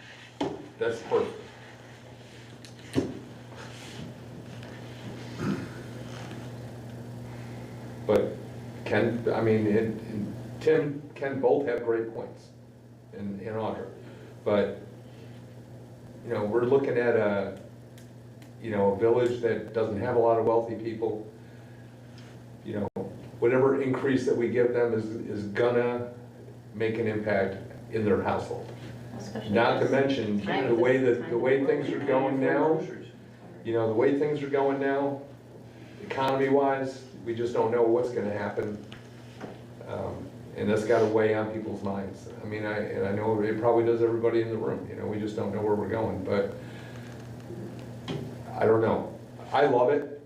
that's perfect. But Ken, I mean, and Tim, Ken both have great points, and Audra. But, you know, we're looking at a village that doesn't have a lot of wealthy people. You know, whatever increase that we give them is gonna make an impact in their household. Especially Not to this mention, time the of way this that, time the of way work, things are you going can't now, afford groceries. you know, the way things are going now, economy-wise, we just don't know what's gonna happen. And that's gotta weigh on people's minds. I mean, I know it probably does everybody in the room, you know, we just don't know where we're going, but I don't know. I love it.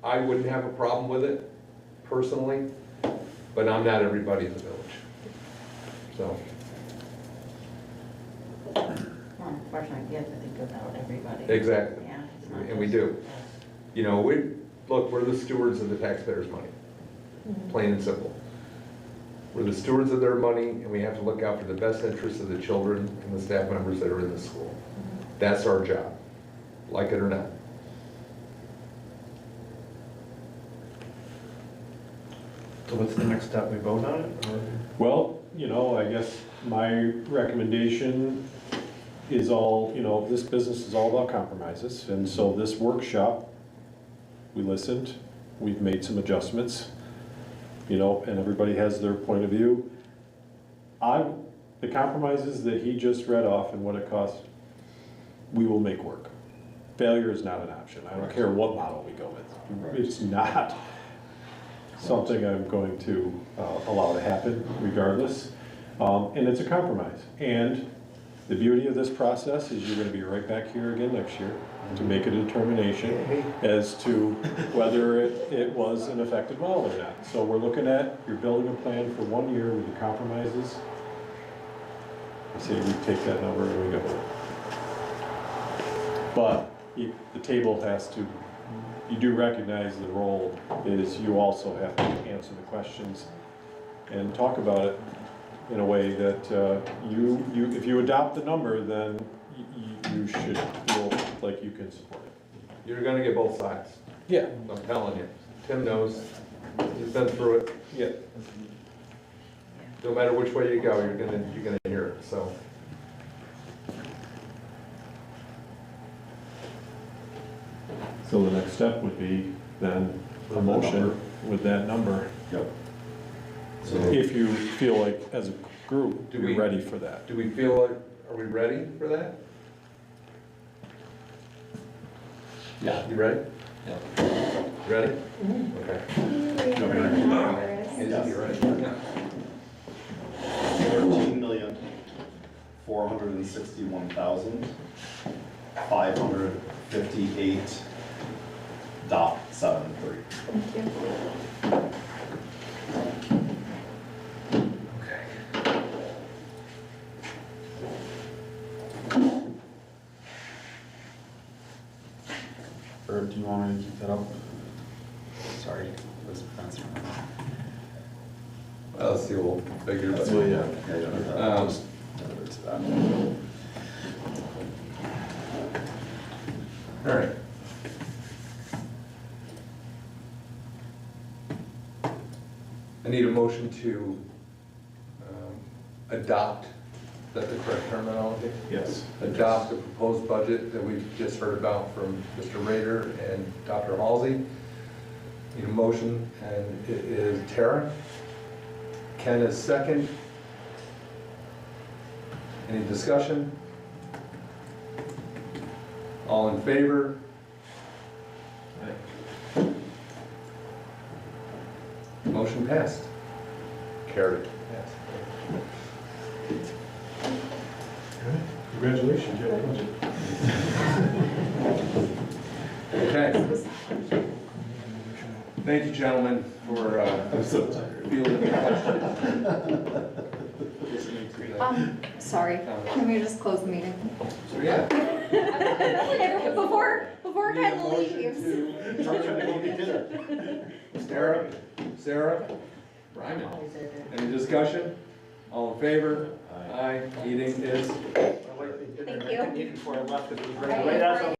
I wouldn't have a problem with it personally, but I'm not everybody in the village. So, Well, unfortunately, you have to think about everybody. exactly. Yeah. it's not And we just do. You know, we're the stewards of the taxpayers' money, plain and simple. We're the stewards of their money, and we have to look out for the best interests of the children and the staff members that are in the school. That's our job, like it or not. So what's the next step? We vote on it? Or- Well, you know, I guess my recommendation is all, you know, this business is all about compromises. And so this workshop, we listened, we've made some adjustments, you know, and everybody has their point of view. The compromises that he just read off and what it costs, we will make work. Failure is not an option. I don't care what model we go with. It's not something I'm going to allow to happen regardless. And it's a compromise. And the beauty of this process is you're going to be right back here again next year to make a determination as to whether it was an effective model or not. So we're looking at, you're building a plan for 1 year with the compromises. I say we take that number and we go. But the table has to, you do recognize the role is you also have to answer the questions and talk about it in a way that if you adopt the number, then you should feel like you can support it. You're gonna get both sides, Yeah. I'm telling you. Tim knows, he's been through it. Yeah. No matter which way you go, you're gonna hear it, so. So the next step would be then a motion with that number. Yep. So, If you feel like as a group, Do you're we- ready for that. Do we feel like, are we ready for that? Yeah. You ready? Yeah. Ready? Okay. Yes. You're ready. 13,461,558.73. Thank you. Or do you want me to keep that up? Sorry, was answering. Well, let's see, we'll figure it out. So, yeah, yeah, you don't have that. Um, Just add it to that. All right. I need a motion to adopt, is that the correct terminology? Yes. Adopt the proposed budget that we've just heard about from Mr. Rader and Dr. Halsey. Need a motion, and it is Tara. Ken is second. Any discussion? All in favor? Motion passed. Carried. Congratulations, you have a budget. Okay. Thank you, gentlemen, for fielding the questions. Sorry, can we just close the meeting? So, yeah. Before Need a Ken motion leaves. to- Sarah, Ryman, Always there. any discussion? All in favor? Aye. Aye. Meeting is Thank you. Before I left, it was Right. right as I